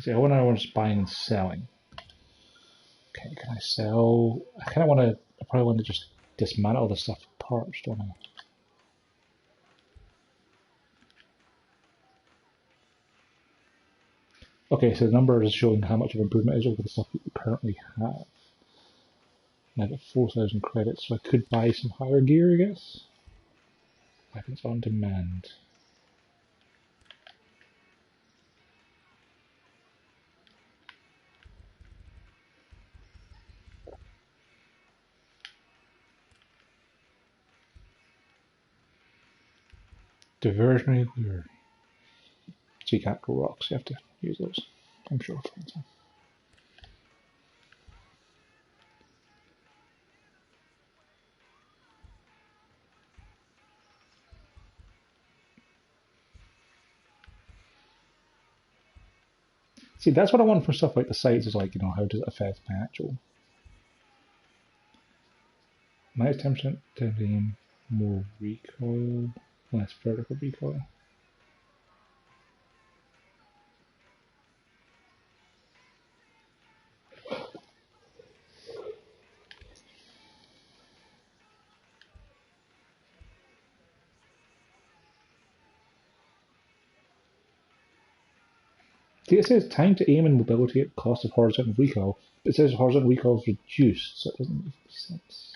See, I want just buying and selling. Okay, can I sell? I kind of want to. I probably want to just dismantle the stuff in parts, don't I? Okay, so the number is showing how much of improvement is over the stuff that we currently have. And I've got 4,000 credits, so I could buy some higher gear, I guess. Weapons on demand. Diversionary lure. So you can't go rocks, you have to use those. I'm sure. See, that's what I want for stuff like the sights, is like, how does it affect my actual? Minus 10% aim, more recoil, less vertical recoil. See, it says time to aim and mobility at cost of horizontal recoil, but it says horizontal recoil is reduced, so it doesn't make sense.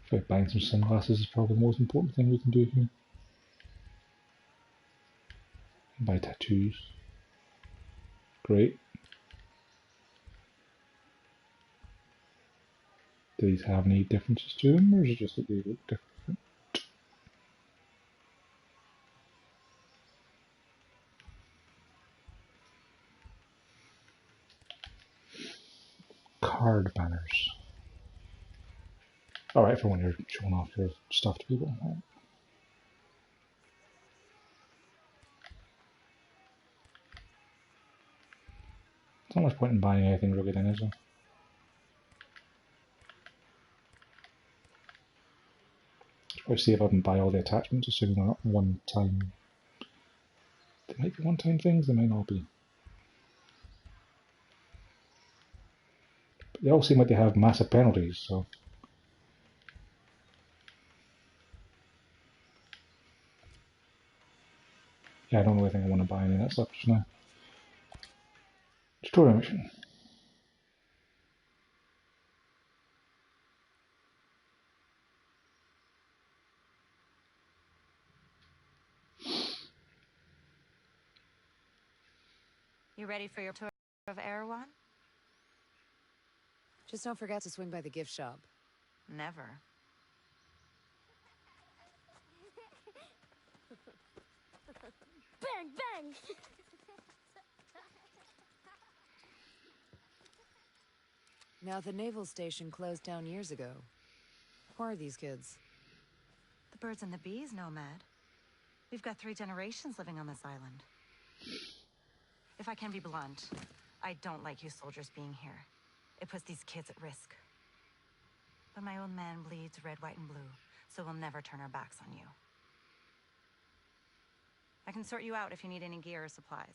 I think buying some sunglasses is probably the most important thing we can do here. Buy tattoos. Great. Do these have any differences to them, or is it just that they look different? Card banners. Alright, for when you're showing off your stuff to people. There's not much point in buying anything really then, is there? I'll see if I can buy all the attachments, assuming they're not one-time. They might be one-time things, they might not be. But they all seem like they have massive penalties, so. Yeah, I don't really think I want to buy any of that stuff just now. Story mission.
You ready for your tour of Erewhon?
Just don't forget to swing by the gift shop.
Never.
Bang, bang!
Now, the naval station closed down years ago. Who are these kids?
The birds and the bees, Nomad. We've got 3 generations living on this island. If I can be blunt, I don't like you soldiers being here. It puts these kids at risk. But my old man bleeds red, white, and blue, so we'll never turn our backs on you. I can sort you out if you need any gear or supplies.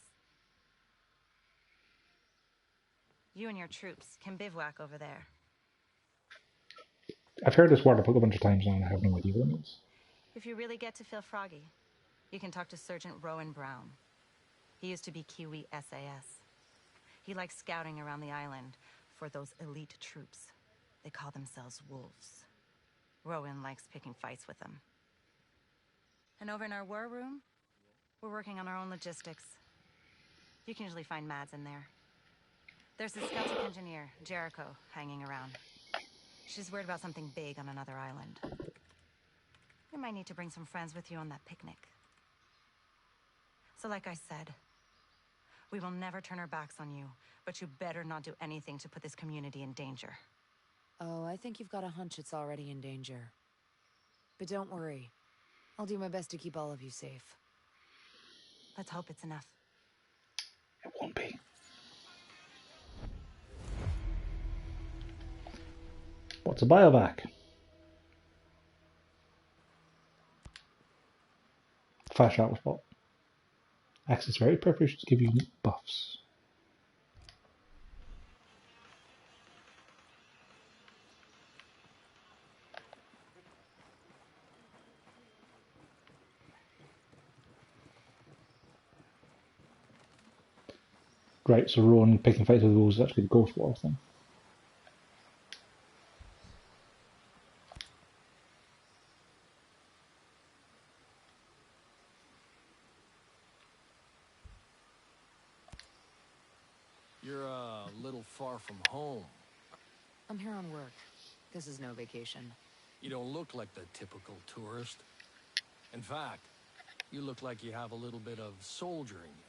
You and your troops can bivouac over there.
I've heard this word a bunch of times now and I have no idea what it means.
If you really get to feel froggy, you can talk to Sergeant Rowan Brown. He used to be Kiwi SAS. He likes scouting around the island for those elite troops. They call themselves wolves. Rowan likes picking fights with them. And over in our war room, we're working on our own logistics. You can usually find Mads in there. There's the Celtic engineer, Jericho, hanging around. She's worried about something big on another island. You might need to bring some friends with you on that picnic. So like I said, we will never turn our backs on you, but you better not do anything to put this community in danger.
Oh, I think you've got a hunch it's already in danger. But don't worry. I'll do my best to keep all of you safe.
Let's hope it's enough.
It won't be. What's a biovac? Fast travel spot. Access varied preparations give you unique buffs. Right, so Rowan picking fights with those is actually the Ghost War thing.
You're a little far from home.
I'm here on work. This is no vacation.
You don't look like the typical tourist. In fact, you look like you have a little bit of soldier in you.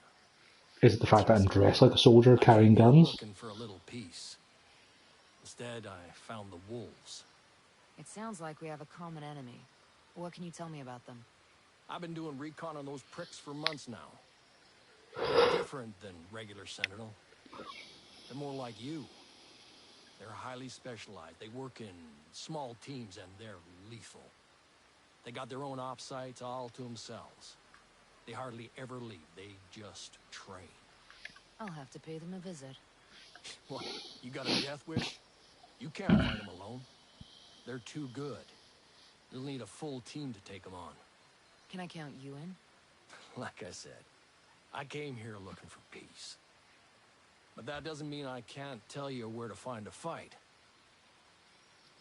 Is it the fact that I'm dressed like a soldier carrying guns?
Looking for a little peace. Instead, I found the wolves.
It sounds like we have a common enemy. What can you tell me about them?
I've been doing recon on those pricks for months now. They're different than regular Sentinel. They're more like you. They're highly specialized. They work in small teams and they're lethal. They got their own op sites all to themselves. They hardly ever leave. They just train.
I'll have to pay them a visit.
What? You got a death wish? You can't fight them alone. They're too good. You'll need a full team to take them on.
Can I count you in?
Like I said, I came here looking for peace. But that doesn't mean I can't tell you where to find a fight.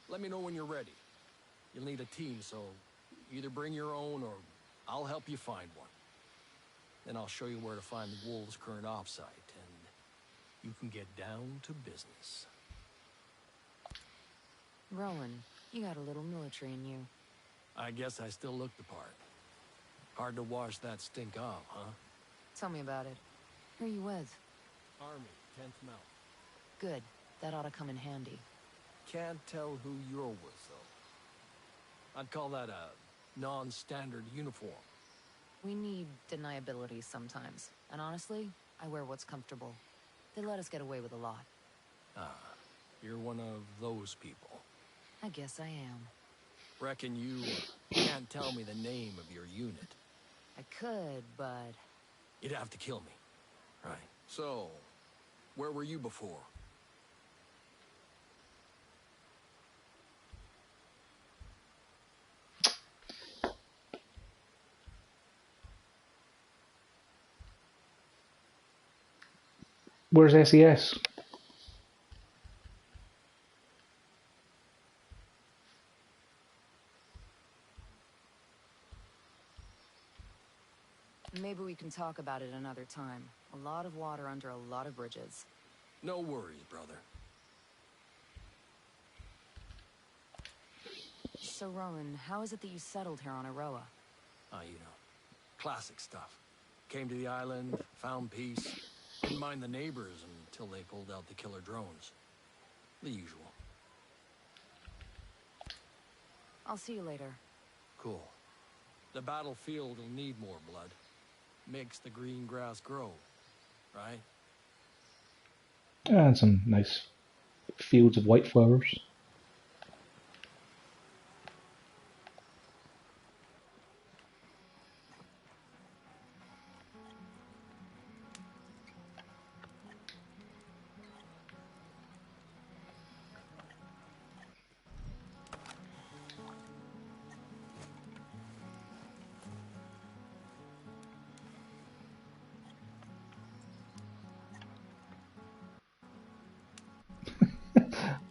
Let me know when you're ready. You'll need a team, so either bring your own or I'll help you find one. Then I'll show you where to find the Wolves' current offsite, and you can get down to business.
Rowan, you got a little military in you.
I guess I still look the part. Hard to wash that stink off, huh?
Tell me about it. Who are you with?
Army, 10th Mount.
Good. That ought to come in handy.
Can't tell who you're with, though. I'd call that a non-standard uniform.
We need deniability sometimes. And honestly, I wear what's comfortable. They let us get away with a lot.
Ah, you're one of those people.
I guess I am.
Reckon you can't tell me the name of your unit.
I could, but...
You'd have to kill me. Right. So, where were you before?
Where's SES?
Maybe we can talk about it another time. A lot of water under a lot of bridges.
No worries, brother.
So, Rowan, how is it that you settled here on Aroa?
You know, classic stuff. Came to the island, found peace, didn't mind the neighbors until they pulled out the killer drones. The usual.
I'll see you later.
Cool. The battlefield will need more blood. Makes the green grass grow, right?
And some nice fields of white flowers.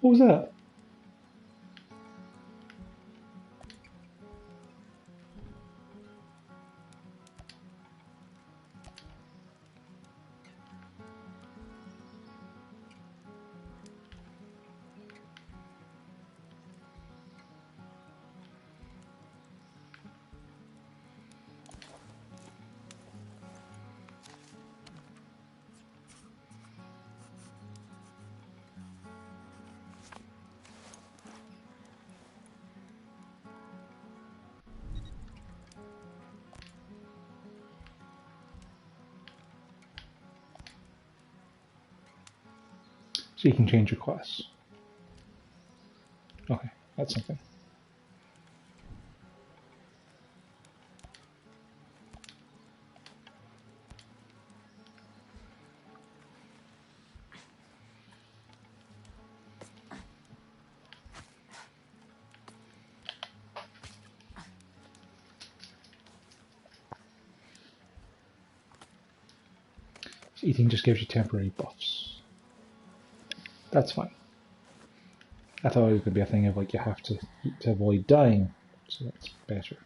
What was that? So you can change your class. Okay, that's something. So eating just gives you temporary buffs. That's fine. I thought it was going to be a thing of like you have to eat to avoid dying, so that's better.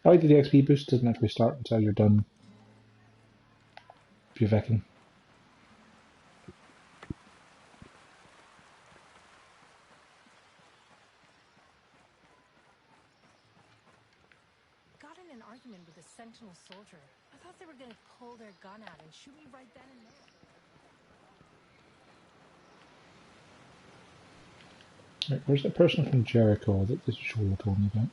I like that the XP boost doesn't actually start until you're done bivacking.
Got in an argument with a Sentinel soldier. I thought they were gonna pull their gun out and shoot me right then and there.
Right, where's that person from Jericho that this show told me about?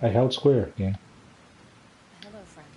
I held square again.
Hello, friend.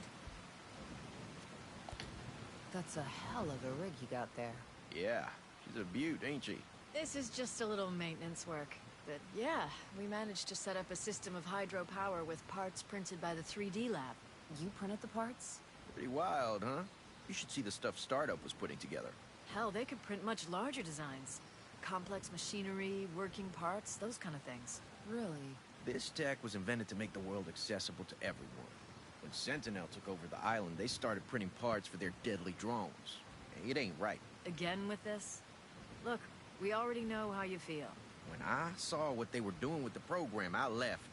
That's a hell of a rig you got there.
Yeah, she's a beaut, ain't she?
This is just a little maintenance work. But yeah, we managed to set up a system of hydropower with parts printed by the 3D lab. You printed the parts?
Pretty wild, huh? You should see the stuff Startup was putting together.
Hell, they could print much larger designs. Complex machinery, working parts, those kind of things. Really?
This tech was invented to make the world accessible to everyone. When Sentinel took over the island, they started printing parts for their deadly drones. It ain't right.
Again with this? Look, we already know how you feel.
When I saw what they were doing with the program, I left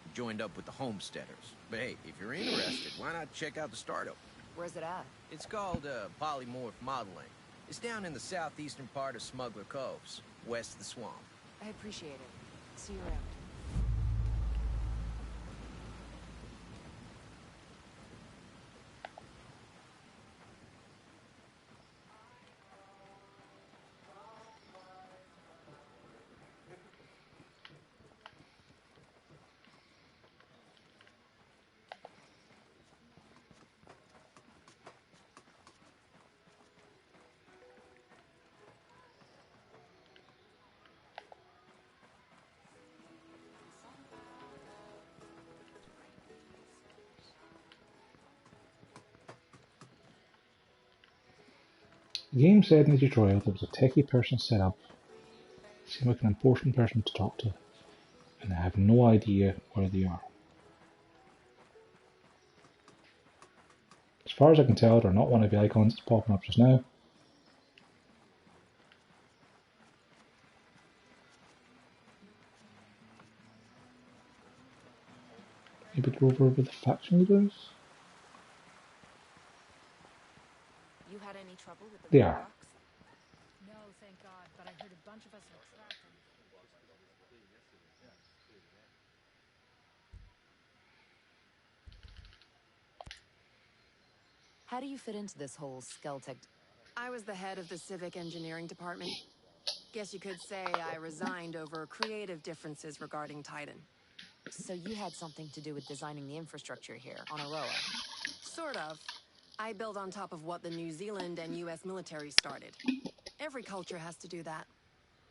and joined up with the Homesteaders. But hey, if you're interested, why not check out the Startup?
Where's it at?
It's called polymorph modeling. It's down in the southeastern part of Smuggler Coves, west of the swamp.
I appreciate it. See you around.
The game said in the tutorial there was a techie person set up. Seemed like an important person to talk to, and I have no idea where they are. As far as I can tell, they're not one of the icons that's popping up just now. Maybe go over with the faction leaders?
You had any trouble with the
They
red
are.
box?
No, thank God, but I heard a bunch of us were trapped.
How do you fit into this whole Skeltech?
I was the head of the civic engineering department. Guess you could say I resigned over creative differences regarding Titan.
So you had something to do with designing the infrastructure here on Aroa?
Sort of. I build on top of what the New Zealand and US military started. Every culture has to do that.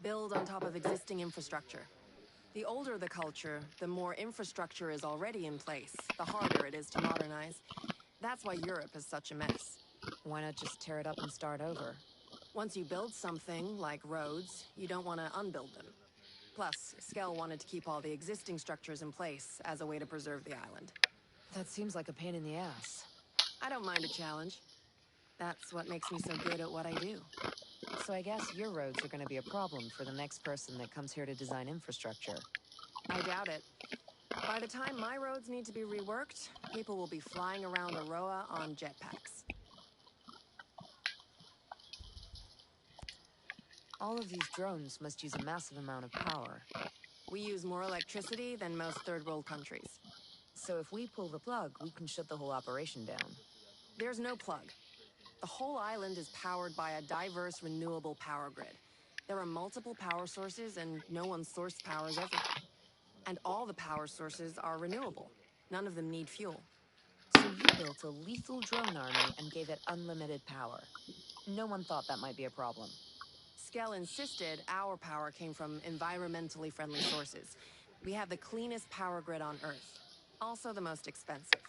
Build on top of existing infrastructure. The older the culture, the more infrastructure is already in place, the harder it is to modernize. That's why Europe is such a mess.
Why not just tear it up and start over?
Once you build something, like roads, you don't want to unbuild them. Plus, Skell wanted to keep all the existing structures in place as a way to preserve the island.
That seems like a pain in the ass.
I don't mind a challenge. That's what makes me so good at what I do.
So I guess your roads are going to be a problem for the next person that comes here to design infrastructure.
I doubt it. By the time my roads need to be reworked, people will be flying around Aroa on jetpacks.
All of these drones must use a massive amount of power.
We use more electricity than most third world countries.
So if we pull the plug, we can shut the whole operation down.
There's no plug. The whole island is powered by a diverse, renewable power grid. There are multiple power sources, and no one source powers everything. And all the power sources are renewable. None of them need fuel.
So you built a lethal drone army and gave it unlimited power. No one thought that might be a problem.
Skell insisted our power came from environmentally friendly sources. We have the cleanest power grid on Earth. Also the most expensive.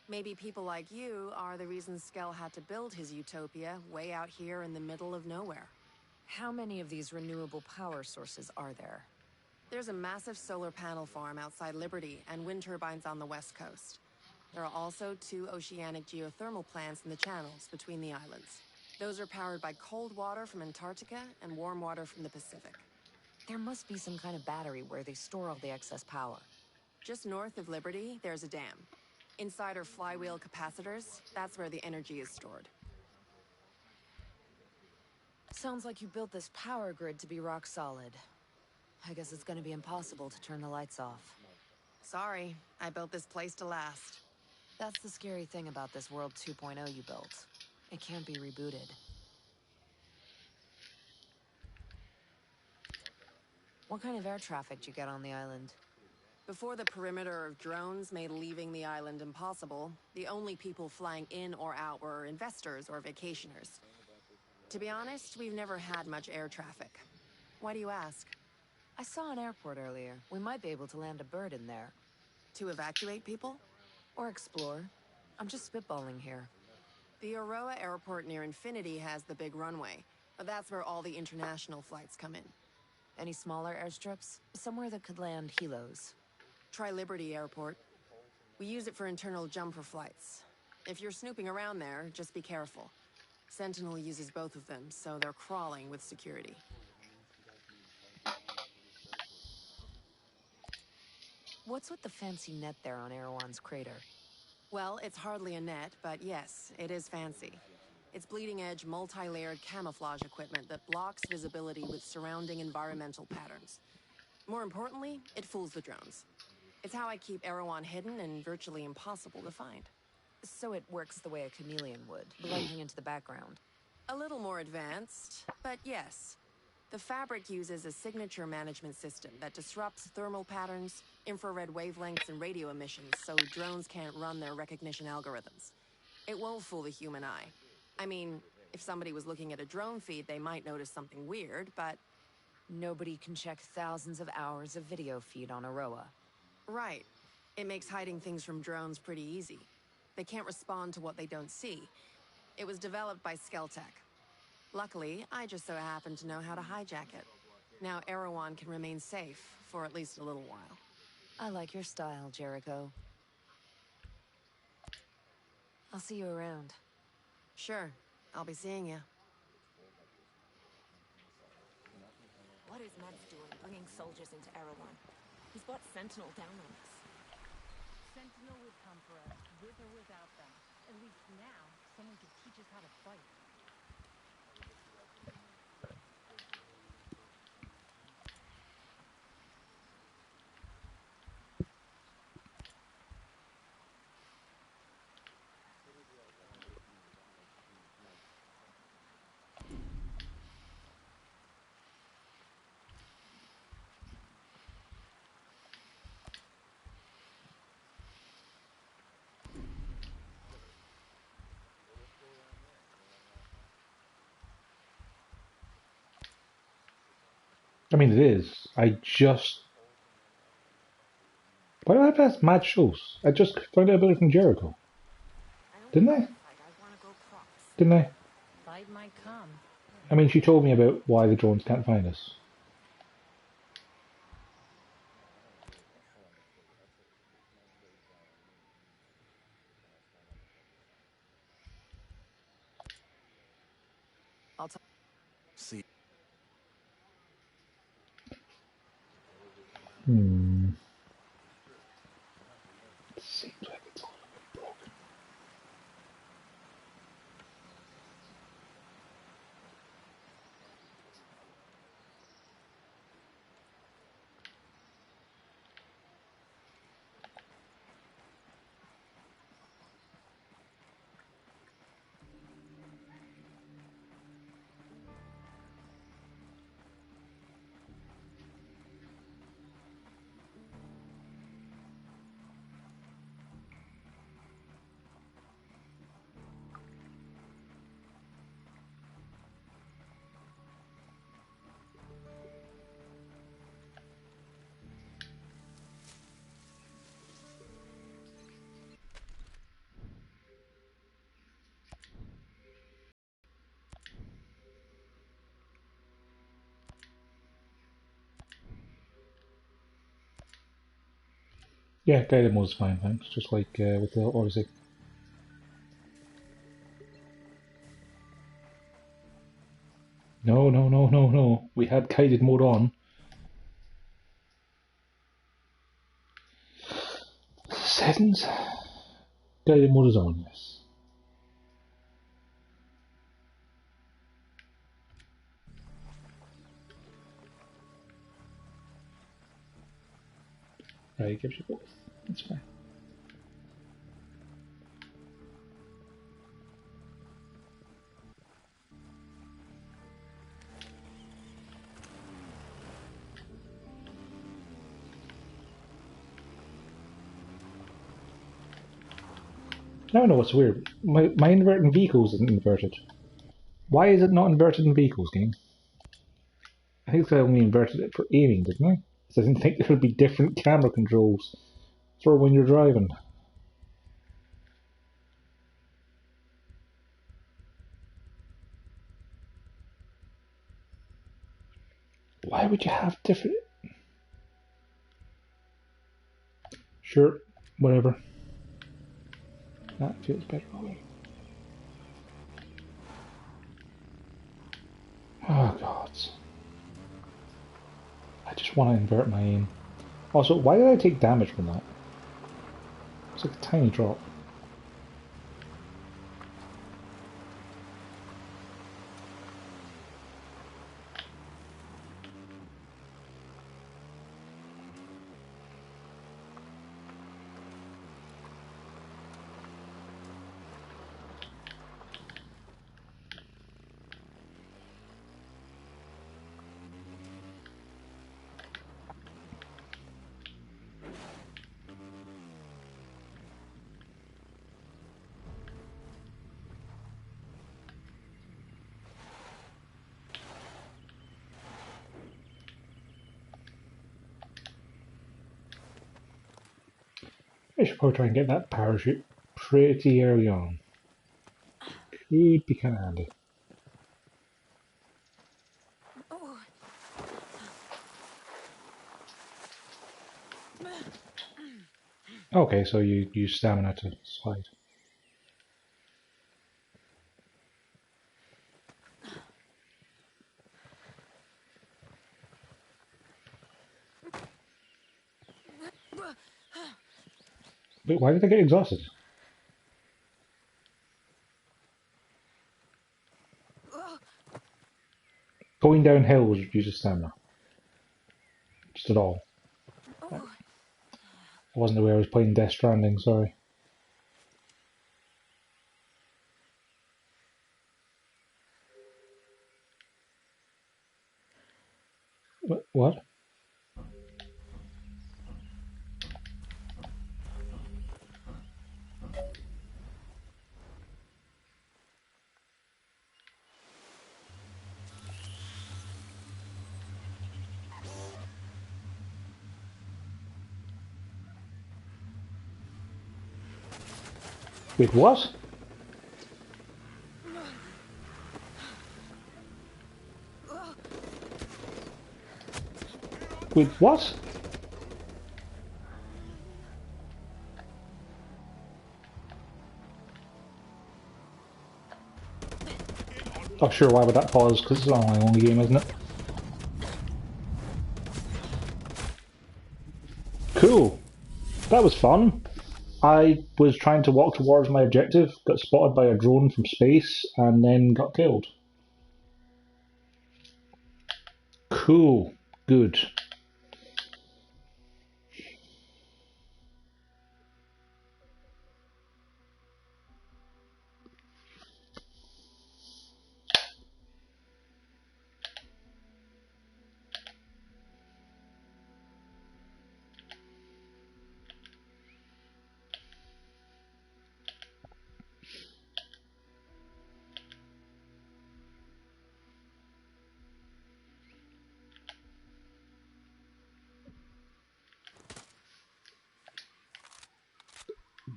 Maybe people like you are the reason Skell had to build his utopia way out here in the middle of nowhere.
How many of these renewable power sources are there?
There's a massive solar panel farm outside Liberty and wind turbines on the west coast. There are also 2 oceanic geothermal plants in the channels between the islands. Those are powered by cold water from Antarctica and warm water from the Pacific.
There must be some kind of battery where they store all the excess power.
Just north of Liberty, there's a dam. Inside are flywheel capacitors. That's where the energy is stored.
Sounds like you built this power grid to be rock solid. I guess it's gonna be impossible to turn the lights off.
Sorry, I built this place to last.
That's the scary thing about this World 2.0 you built. It can't be rebooted. What kind of air traffic did you get on the island?
Before the perimeter of drones made leaving the island impossible, the only people flying in or out were investors or vacationers. To be honest, we've never had much air traffic. Why do you ask?
I saw an airport earlier. We might be able to land a bird in there.
To evacuate people?
Or explore. I'm just spitballing here.
The Aroa airport near Infinity has the big runway. That's where all the international flights come in.
Any smaller airstrips? Somewhere that could land helos.
Try Liberty Airport. We use it for internal jumper flights. If you're snooping around there, just be careful. Sentinel uses both of them, so they're crawling with security.
What's with the fancy net there on Erewhon's crater?
Well, it's hardly a net, but yes, it is fancy. It's bleeding-edge, multi-layered camouflage equipment that blocks visibility with surrounding environmental patterns. More importantly, it fools the drones. It's how I keep Erewhon hidden and virtually impossible to find.
So it works the way a chameleon would, blending into the background.
A little more advanced, but yes. The fabric uses a signature management system that disrupts thermal patterns, infrared wavelengths, and radio emissions so drones can't run their recognition algorithms. It won't fool the human eye. I mean, if somebody was looking at a drone feed, they might notice something weird, but...
Nobody can check thousands of hours of video feed on Aroa.
Right. It makes hiding things from drones pretty easy. They can't respond to what they don't see. It was developed by Skeltech. Luckily, I just so happen to know how to hijack it. Now Erewhon can remain safe for at least a little while.
I like your style, Jericho. I'll see you around.
Sure. I'll be seeing you.
What is Mads doing, bringing soldiers into Erewhon? He's brought Sentinel down on us.
Sentinel would come for us, with or without them. At least now, someone could teach us how to fight.
I mean, it is. I just... Why do I have to ask Mad shows? I just found out about it from Jericho. Didn't I? Didn't I?
Fight might come.
I mean, she told me about why the drones can't find us.
I'll talk.
See.
Seems like it's all a bit broken. Yeah, guided mode's fine, thanks. Just like with the Odyssey. No, no, no, no, no. We had guided mode on. Settings? Guided mode is on, yes. Right, it gives you both. That's fine. Now I know what's weird. My inverting vehicles isn't inverted. Why is it not inverted in vehicles, game? I think I only inverted it for aiming, didn't I? Because I didn't think there would be different camera controls for when you're driving. Why would you have different... Sure, whatever. That feels better already. Oh god. I just want to invert my aim. Also, why did I take damage from that? It's like a tiny drop. I should probably try and get that parachute pretty early on. Could be kind of handy. Okay, so you use stamina to slide. Wait, why did I get exhausted? Going downhill was uses stamina. Just at all. I wasn't aware I was playing Death Stranding, sorry. What? Wait, what? Wait, what? Oh sure, why would that pause? Because it's an online only game, isn't it? Cool. That was fun. I was trying to walk towards my objective, got spotted by a drone from space, and then got killed. Cool. Good.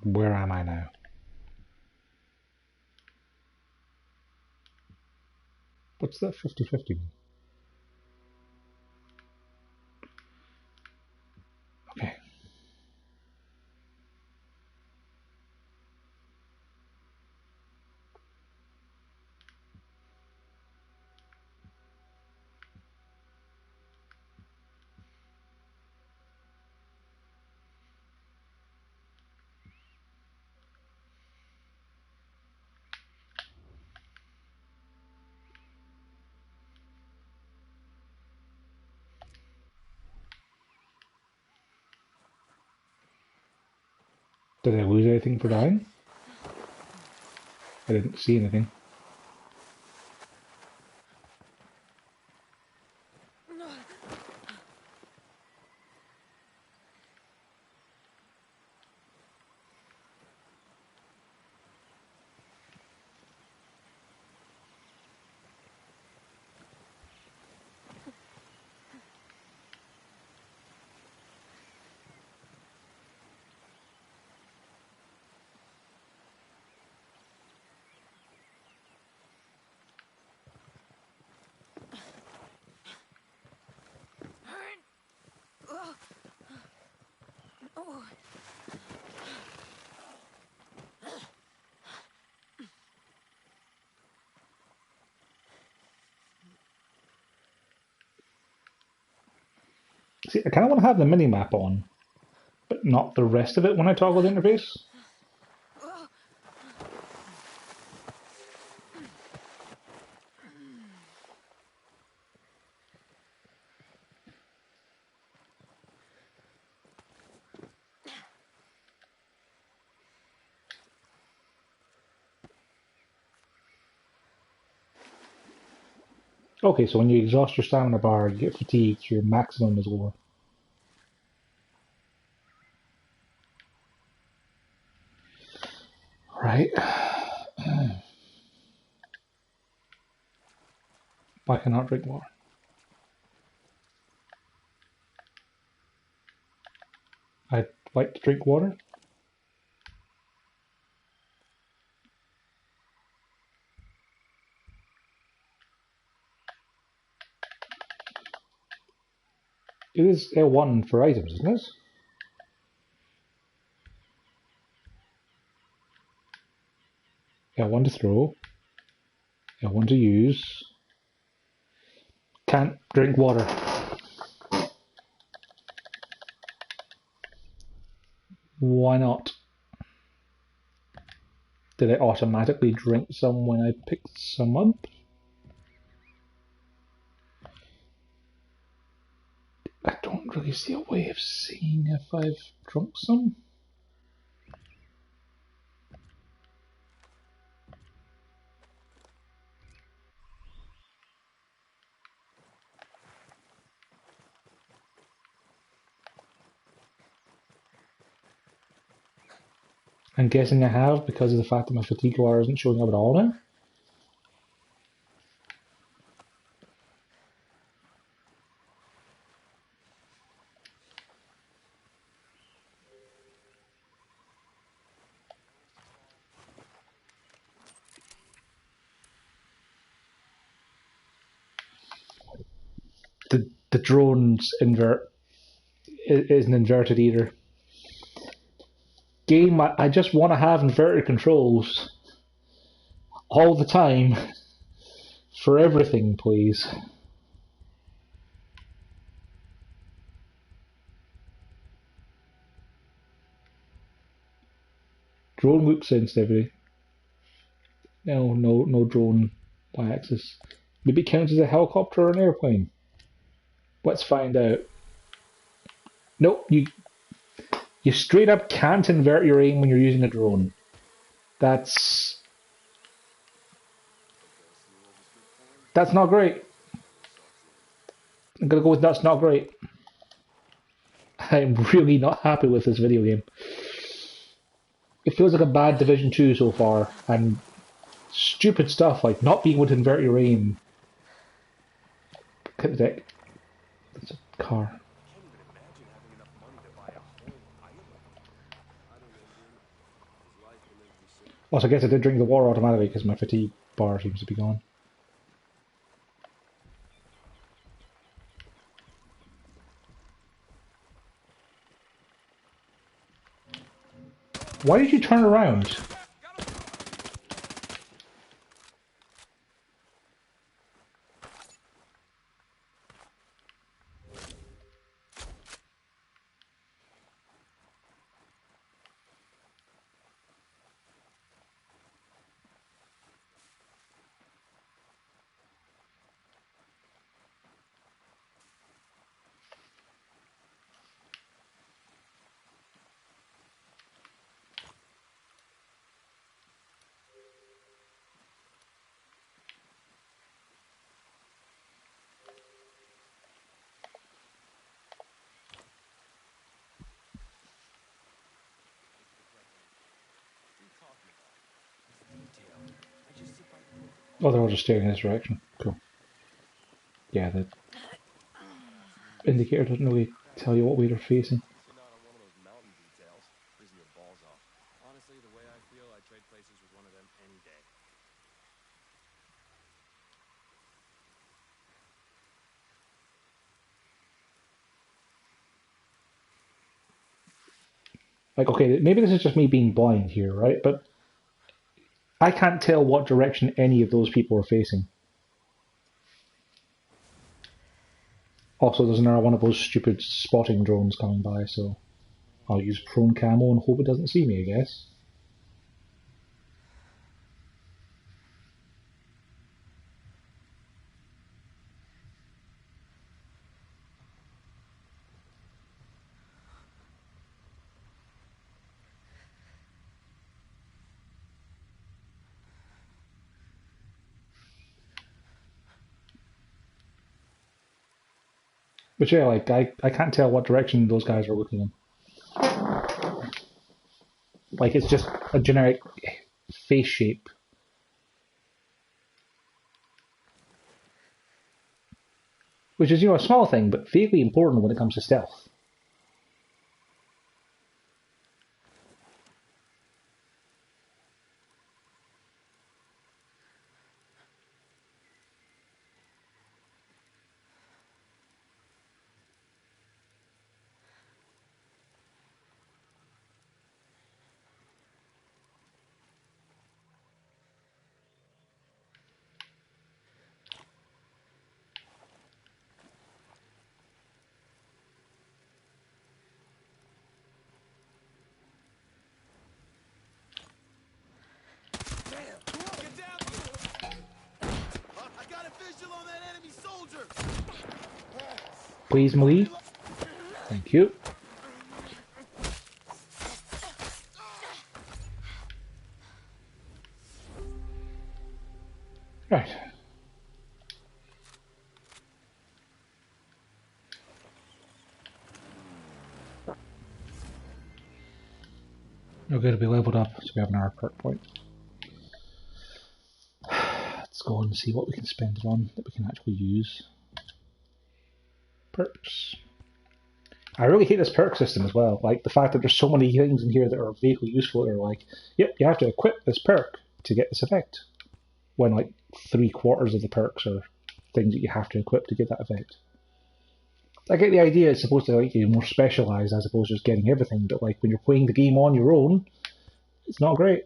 Where am I now? What's that 50-50 mean? Okay. Did I lose anything for dying? I didn't see anything. See, I kind of want to have the mini-map on, but not the rest of it when I toggle the interface. Okay, so when you exhaust your stamina bar, you get fatigued, your maximum is over. Right. Why cannot drink water? I'd like to drink water. It is L1 for items, isn't it? L1 to throw. L1 to use. Can't drink water. Why not? Did I automatically drink some when I picked some up? I don't really see a way of seeing if I've drunk some. I'm guessing I have because of the fact that my fatigue bar isn't showing up at all now. The drone's invert isn't inverted either. Game, I just want to have inverted controls all the time for everything, please. Drone loop sensitivity. No drone y-axis. Maybe it counts as a helicopter or an airplane. Let's find out. Nope, you straight up can't invert your aim when you're using a drone. That's not great. I'm gonna go with that's not great. I'm really not happy with this video game. It feels like a bad Division 2 so far, and stupid stuff like not being able to invert your aim. Look at the deck. It's a car. Also, I guess I did drink the water automatically because my fatigue bar seems to be gone. Why did you turn around? Oh, they're all just staring in this direction. Cool. Yeah, the indicator doesn't really tell you what way they're facing.
You're not on one of those mountain details, freezing your balls off. Honestly, the way I feel, I'd trade places with one of them any day.
Like, okay, maybe this is just me being blind here, right? But I can't tell what direction any of those people are facing. Also, there's another one of those stupid spotting drones coming by, so I'll use prone camo and hope it doesn't see me, I guess. But yeah, like, I can't tell what direction those guys are looking in. Like, it's just a generic face shape. Which is, a small thing, but vaguely important when it comes to stealth. Please, Malie. Thank you. Right. We're going to be leveled up, so we have another perk point. Let's go and see what we can spend it on that we can actually use. Perks. I really hate this perk system as well. Like, the fact that there's so many things in here that are vaguely useful that are like, yep, you have to equip this perk to get this effect. When, like, 3/4 of the perks are things that you have to equip to get that effect. I get the idea it's supposed to make you more specialised as opposed to just getting everything, but like when you're playing the game on your own, it's not great.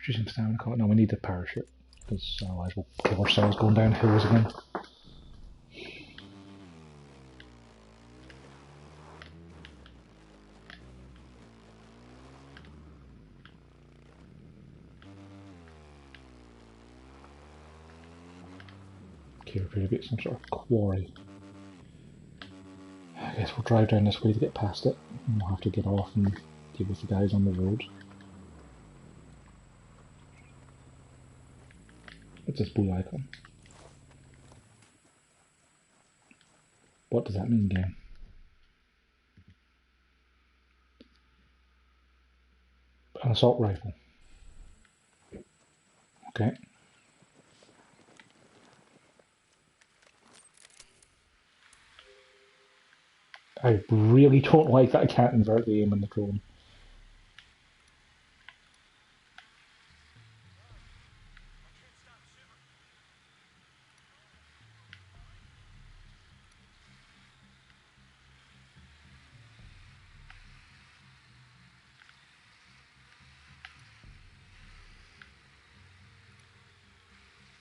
Choosing stamina card. No, we need the parachute, because otherwise we'll kill ourselves going down hills again. Okay, we're going to get some sort of quarry. I guess we'll drive down this way to get past it, and we'll have to get off and deal with the guys on the road. What's this blue icon? What does that mean, game? An assault rifle. Okay. I really don't like that I can't invert the aim on the drone.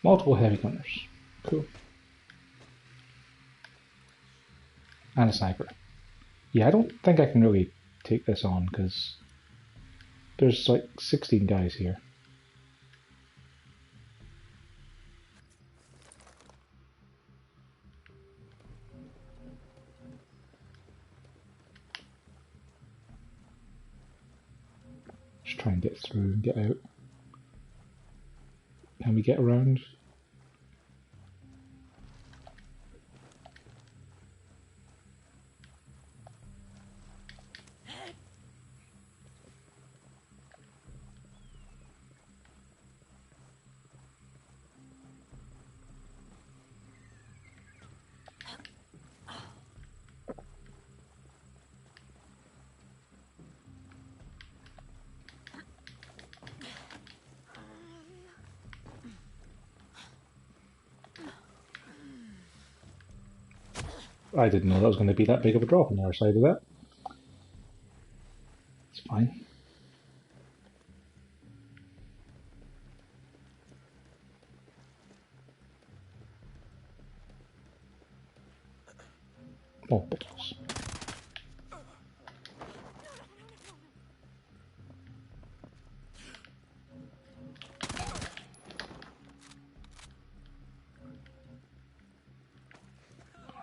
Multiple heavy gunners. Cool. And a sniper. Yeah, I don't think I can really take this on because there's like 16 guys here. Just try and get through and get out. Can we get around? I didn't know that was going to be that big of a drop on the other side of that. It's fine. Oh, balls.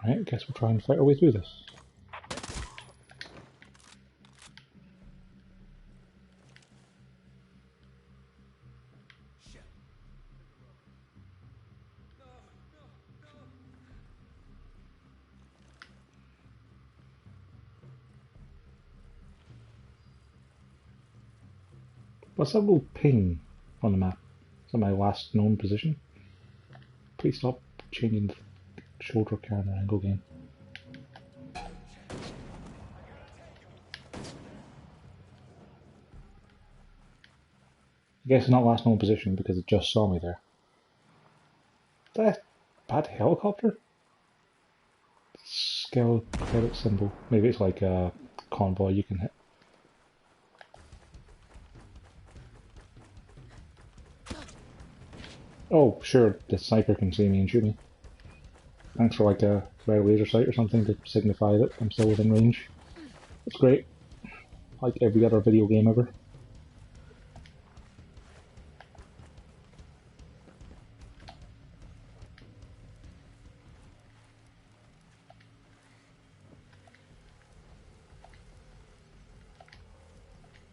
Alright, I guess we'll try and fight our way through this. What's that little ping on the map? Is that my last known position? Please stop changing the shoulder camera angle game. I guess it's not last known position because it just saw me there. Is that a bad helicopter? Scale credit symbol. Maybe it's like a convoy you can hit. Oh, sure, the sniper can see me and shoot me. Thanks for like a rare laser sight or something to signify that I'm still within range. That's great. Like every other video game ever.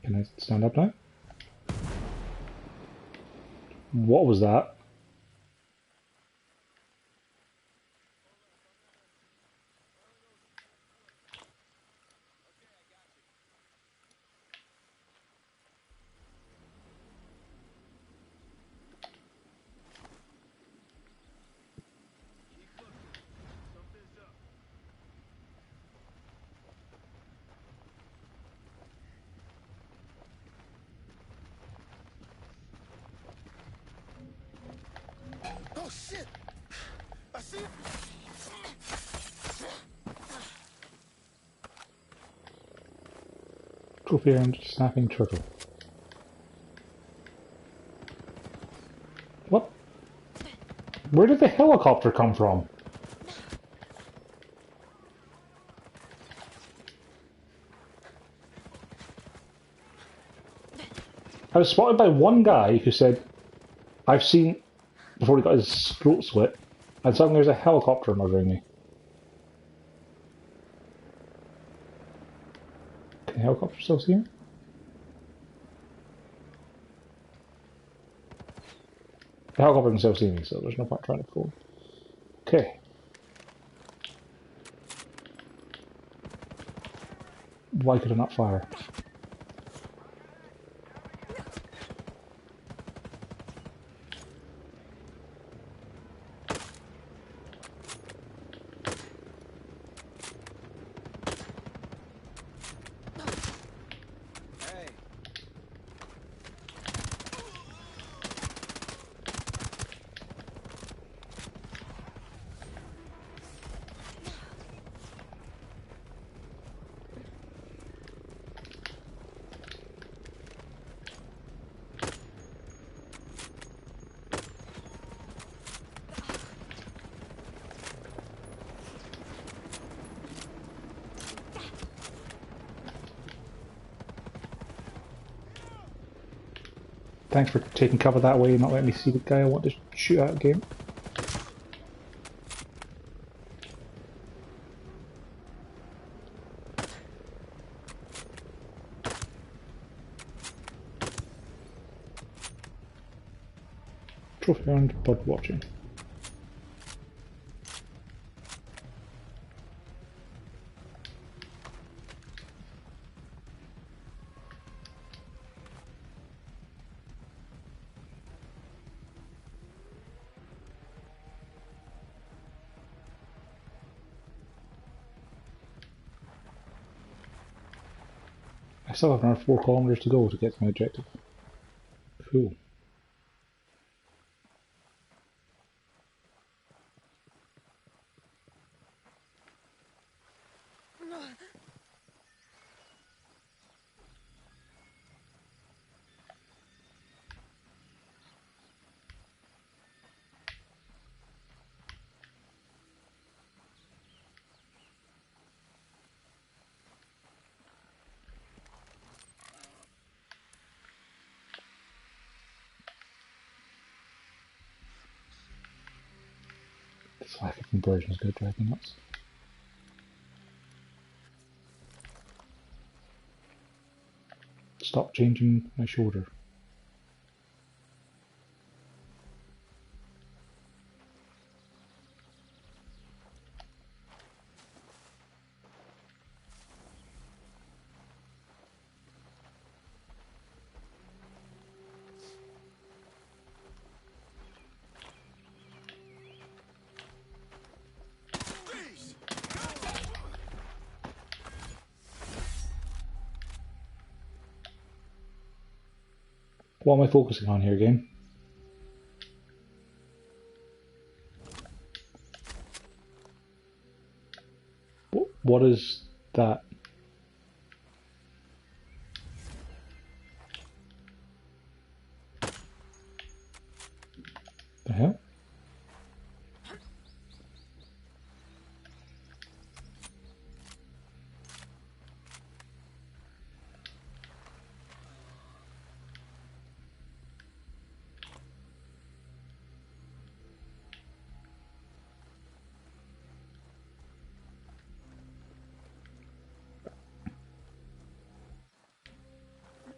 Can I stand up now? What was that?
Oh shit! I see it!
Trophy earned snapping turtle. What? Where did the helicopter come from? I was spotted by one guy who said, I've seen, before he got his throat slit, and suddenly there's a helicopter murdering me. Can the helicopter still see me? The helicopter can still see me, so there's no point trying to pull. Okay. Why could I not fire? Thanks for taking cover that way and not letting me see the guy I want to shoot at again. Trophy earned bird watching. I still have another 4 kilometers to go to get to my objective. Cool. Lack of conversion is going to drive me nuts. Stop changing my shoulder. What am I focusing on here, game? What is that? The hell?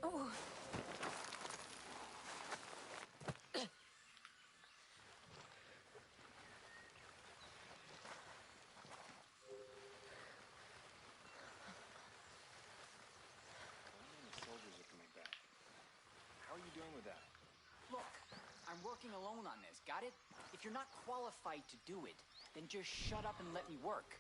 Oh.
How are you doing with that? Look, I'm working alone on this, got it? If you're not qualified to do it, then just shut up and let me work.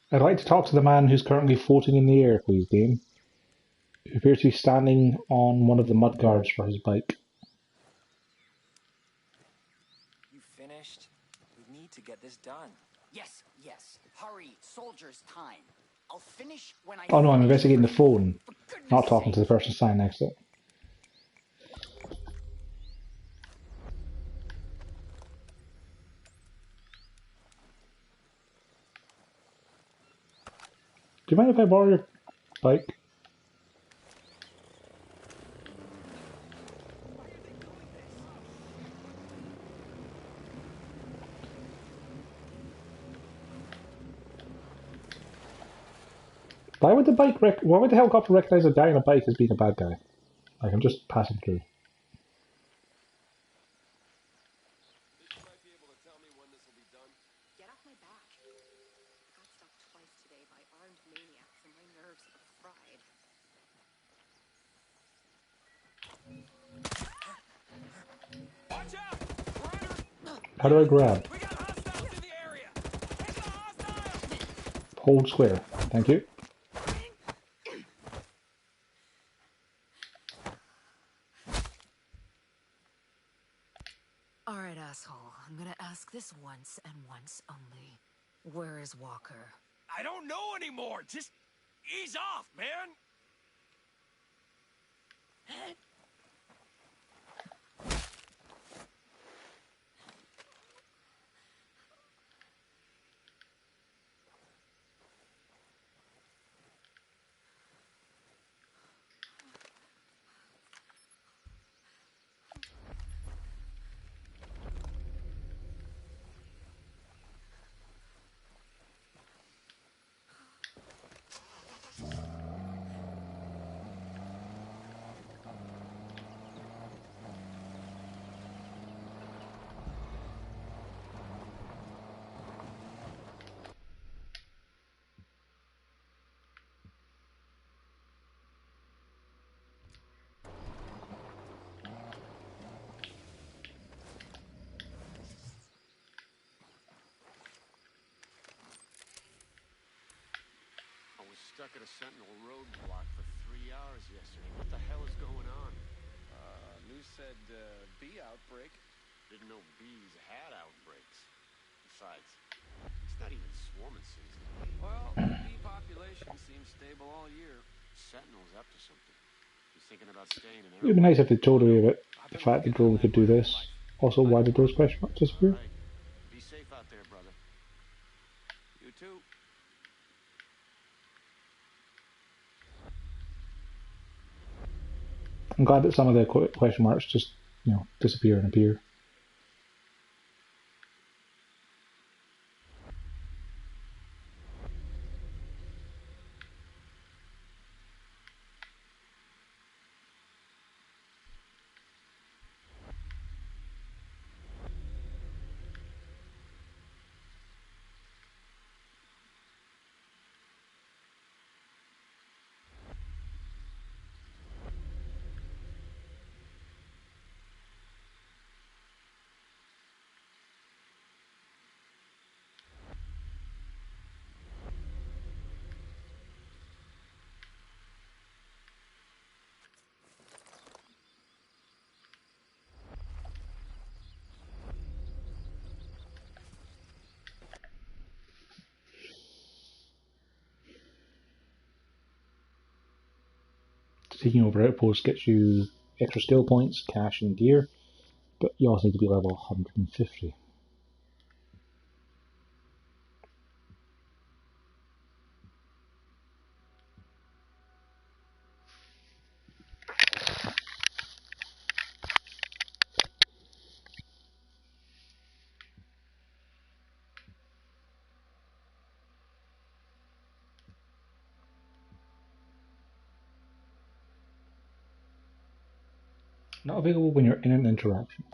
I'd like to talk to the man who's currently floating in the air, please, game. He appears to be standing on one of the mud guards for his bike.
You finished? We need to get this done. Yes, yes. Hurry, soldiers, time. I'll finish when I...
Oh no, I'm investigating the phone, not talking to the person standing next to it. Do you mind if I borrow your bike? Why would the helicopter recognize a guy on a bike as being a bad guy? Like, I'm just passing through.
Get off my back. I got stopped twice today by armed maniacs and my nerves are fried.
Watch out!
How do I grab?
We got hostiles in the area! Take the hostile!
Hold square. Thank you.
Alright, asshole. I'm gonna ask this once and once only. Where is Walker?
I don't know anymore! Just ease off, man!
Stuck at a Sentinel roadblock for 3 hours yesterday. What the hell is going on? News said bee outbreak. Didn't know bees had outbreaks. Besides, it's not even swarming season.
Well, the bee population seems stable all year.
Sentinel's up to something. He's thinking about staying in
It would be nice if they told me about the fact that drone could do this. Also, why did those question marks disappear?
Be safe out there, bro. brother. You too.
I'm glad that some of the question marks just, you know, disappear and appear. Taking over outposts gets you extra skill points, cash and gear, but you also need to be level 150. Not available when you're in an interaction.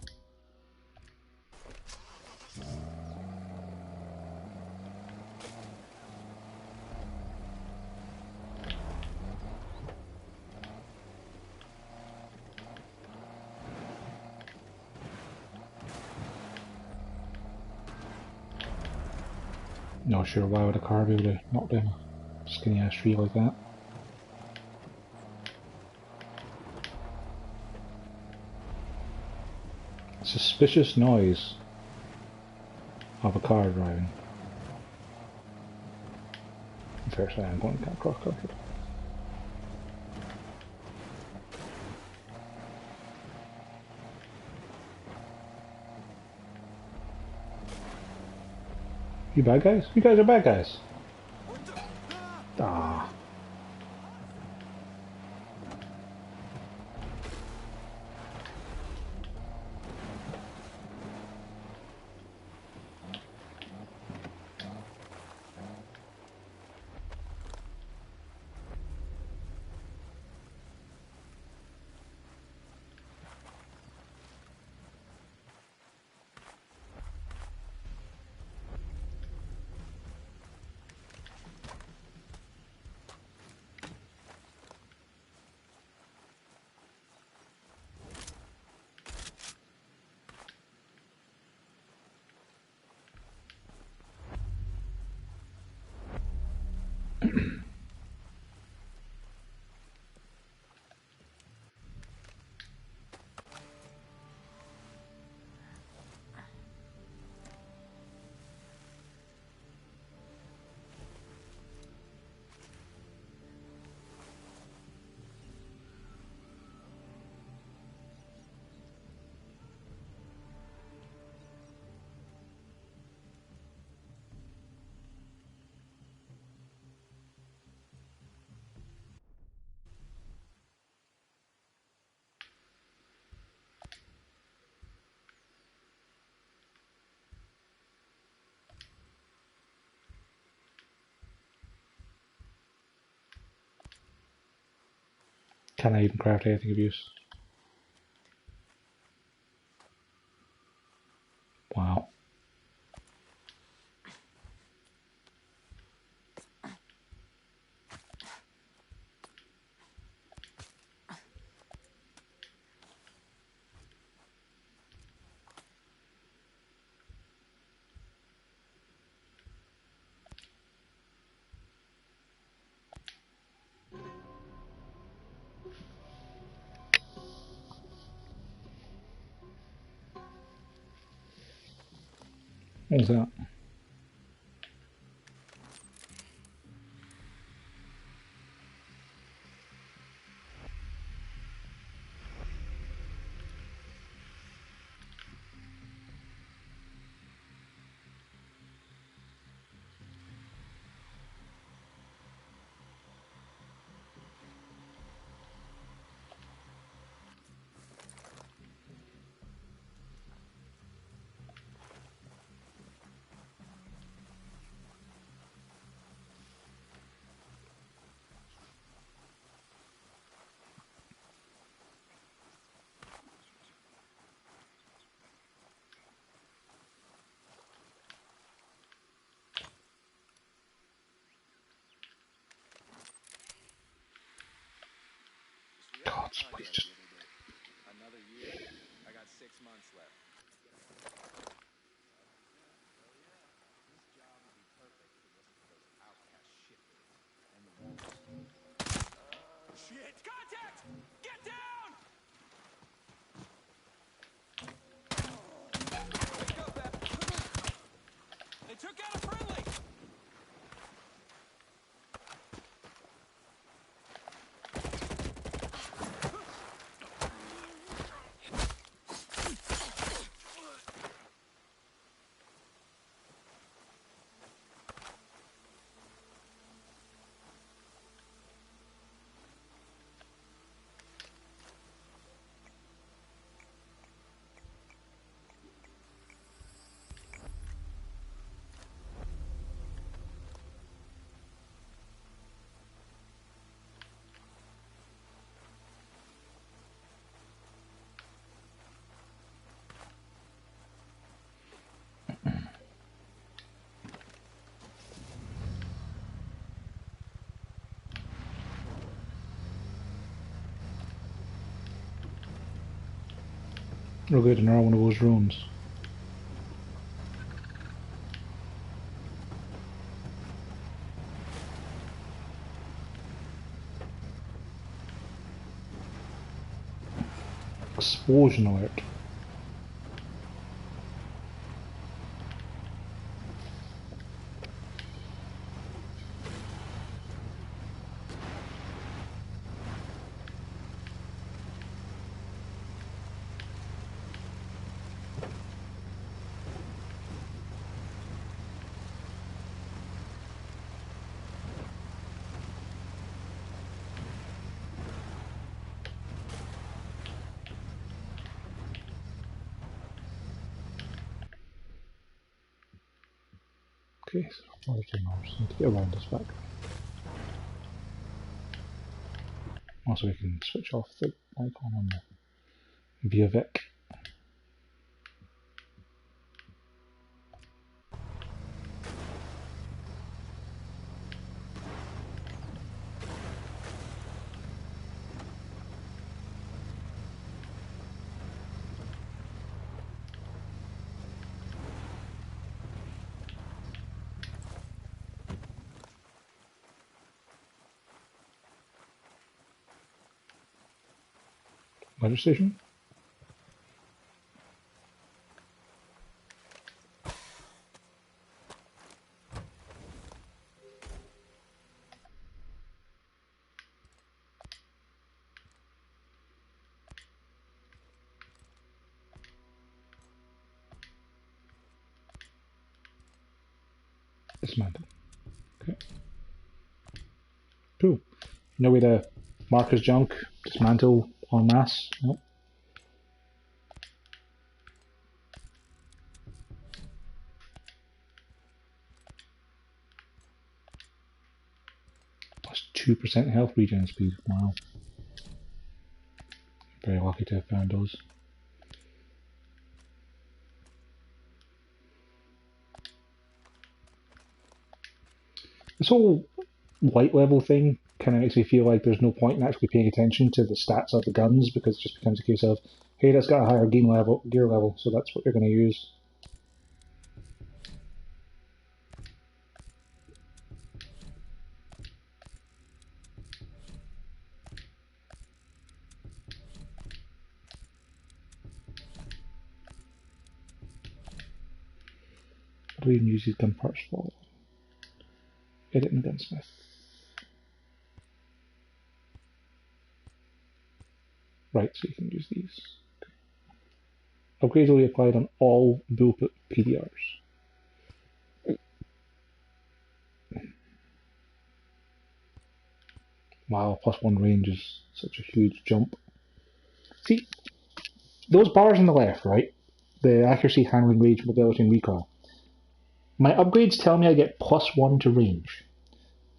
Not sure why would a car be able to knock down a skinny ass tree like that. Suspicious noise of a car driving. First, I'm going to cross country. You bad guys? You guys are bad guys. Ah. Can I even craft anything of use? Wow. What was that? Sweet.
Another year? I got 6 months left. This job would be perfect if it wasn't for those outcast shitbirds. And the wolves. Shit! Contact! Get down! Pick up that. They took out a friendly!
We're going to another one of those rooms. Explosion alert. Okay, so other two more. Just need to get around this back. Also, we can switch off the icon on the via Vic. Weather station. Dismantle. Okay. Cool. No way to mark as junk. Dismantle en masse. Nope. Plus 2% health regen speed. Wow. Very lucky to have found those. This whole light level thing kind of makes me feel like there's no point in actually paying attention to the stats of the guns, because it just becomes a case of, hey, that's got a higher gear level, so that's what you're going to use. What do we even use these gun parts for? Edit and gunsmith. Right, so you can use these. Upgrades will be applied on all bullpup PDRs. Wow, +1 range is such a huge jump. See, those bars on the left, right? The accuracy, handling, range, mobility, and recoil. My upgrades tell me I get +1 to range.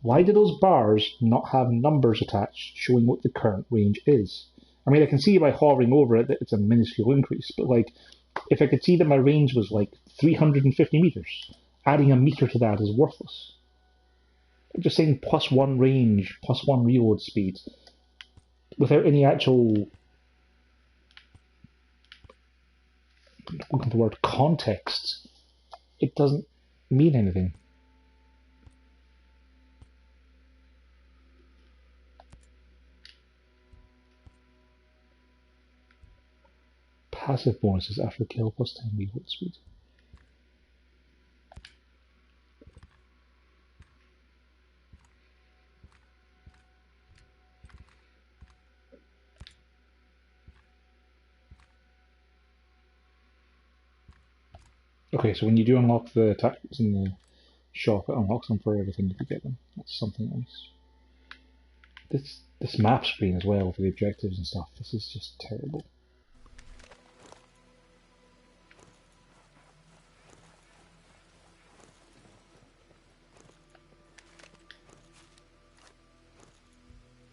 Why do those bars not have numbers attached showing what the current range is? I mean, I can see by hovering over it that it's a minuscule increase, but like, if I could see that my range was like 350 meters, adding a meter to that is worthless. I'm just saying +1 range, +1 reload speed. without any actual, looking for the word, context, it doesn't mean anything. Passive bonuses after kill plus 10 reload speed. Okay, so when you do unlock the tactics in the shop, it unlocks them for everything if you get them. That's something else. This map screen as well for the objectives and stuff, this is just terrible.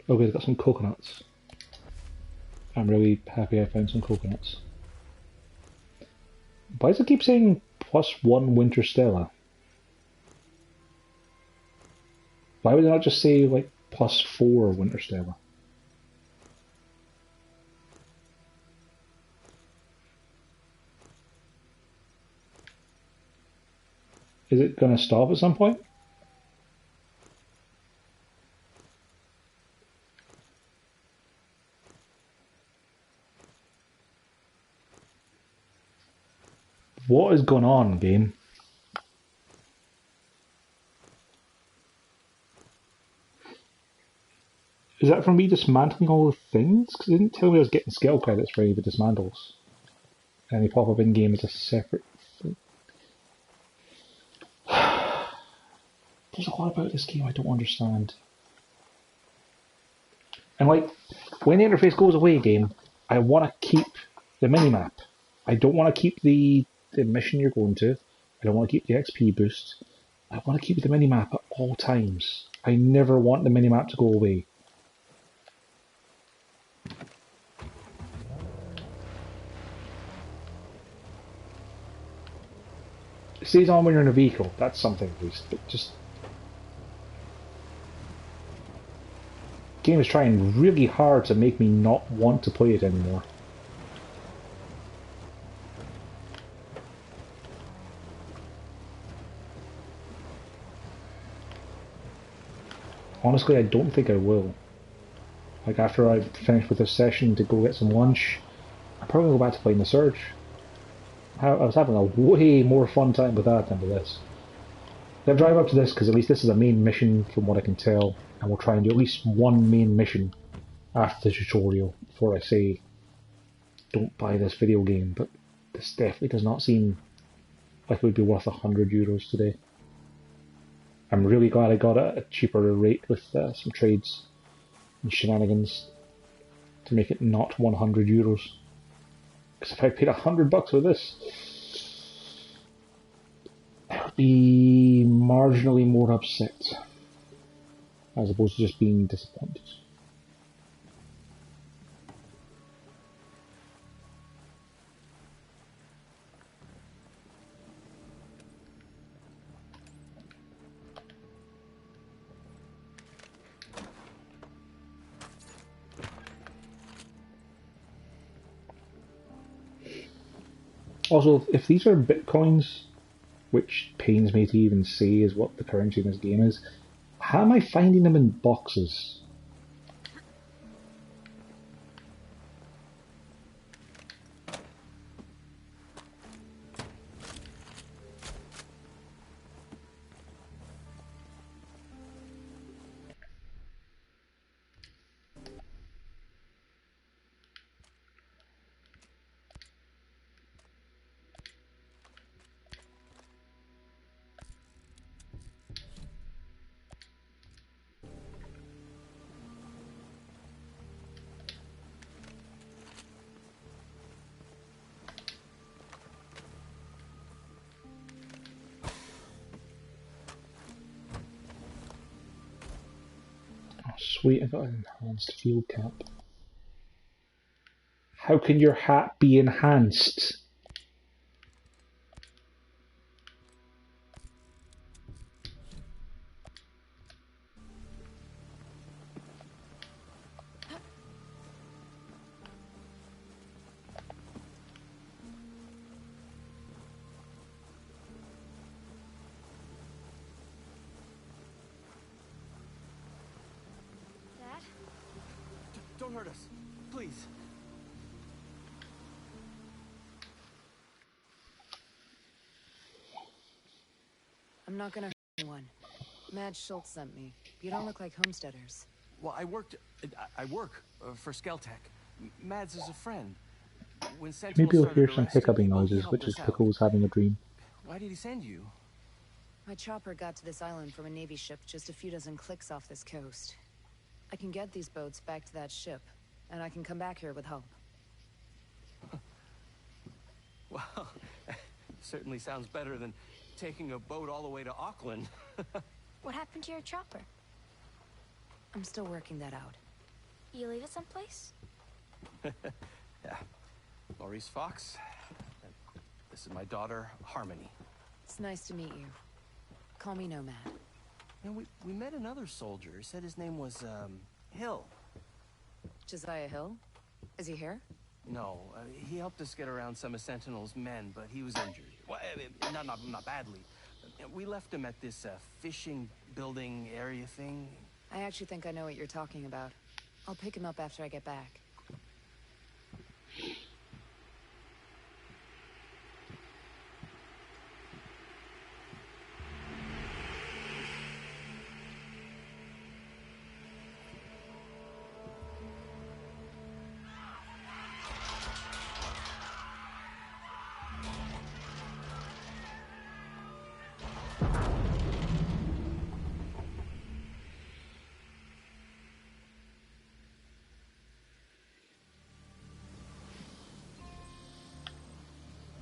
Okay, they've got some coconuts. I'm really happy I found some coconuts. Why does it keep saying +1 Winter Stella? Why would it not just say like +4 Winter Stella? Is it going to stop at some point? What is going on, game? Is that from me dismantling all the things? Because it didn't tell me I was getting skill credits for any of the dismantles. And they pop up in game as a separate thing. There's a lot about this game I don't understand. And like, when the interface goes away, game, I want to keep the minimap. I don't want to keep the mission you're going to. I don't want to keep the XP boost. I want to keep the minimap at all times. I never want the minimap to go away. It stays on when you're in a vehicle. That's something at least. But just... the game is trying really hard to make me not want to play it anymore. Honestly, I don't think I will. Like, after I've finished with this session to go get some lunch, I'm probably going to go back to playing the Surge. I was having a way more fun time with that than with this. I'll drive up to this because at least this is a main mission from what I can tell, and we'll try and do at least one main mission after the tutorial before I say don't buy this video game, but this definitely does not seem like it would be worth €100 today. I'm really glad I got it at a cheaper rate with some trades and shenanigans to make it not €100. Because if I paid $100 for this, I would be marginally more upset, as opposed to just being disappointed. Also, if these are bitcoins, which pains me to even say is what the currency in this game is, how am I finding them in boxes? Oh, sweet, I got an enhanced field cap. How can your hat be enhanced?
Don't hurt us. Please.
I'm not gonna hurt anyone. Mad Schultz sent me. You don't look like homesteaders.
Well, I work for Skeltech. Mads is a friend. When Sentinel
Maybe you'll
started
hear some
arresting
hiccuping
people, he
noises,
helped
which is
us out.
Pickles having a dream.
Why did he send you?
My chopper got to this island from a Navy ship just a few dozen clicks off this coast. I can get these boats back to that ship, and I can come back here with help.
Well, certainly sounds better than taking a boat all the way to Auckland.
What happened to your chopper?
I'm still working that out.
You leave it someplace?
Yeah. Maurice Fox. And this is my daughter, Harmony.
It's nice to meet you. Call me Nomad.
You know, we met another soldier. He said his name was, Hill.
Josiah Hill? Is he here?
No, he helped us get around some of Sentinel's men, but he was injured. Well, not badly. We left him at this, fishing building area thing.
I actually think I know what you're talking about. I'll pick him up after I get back.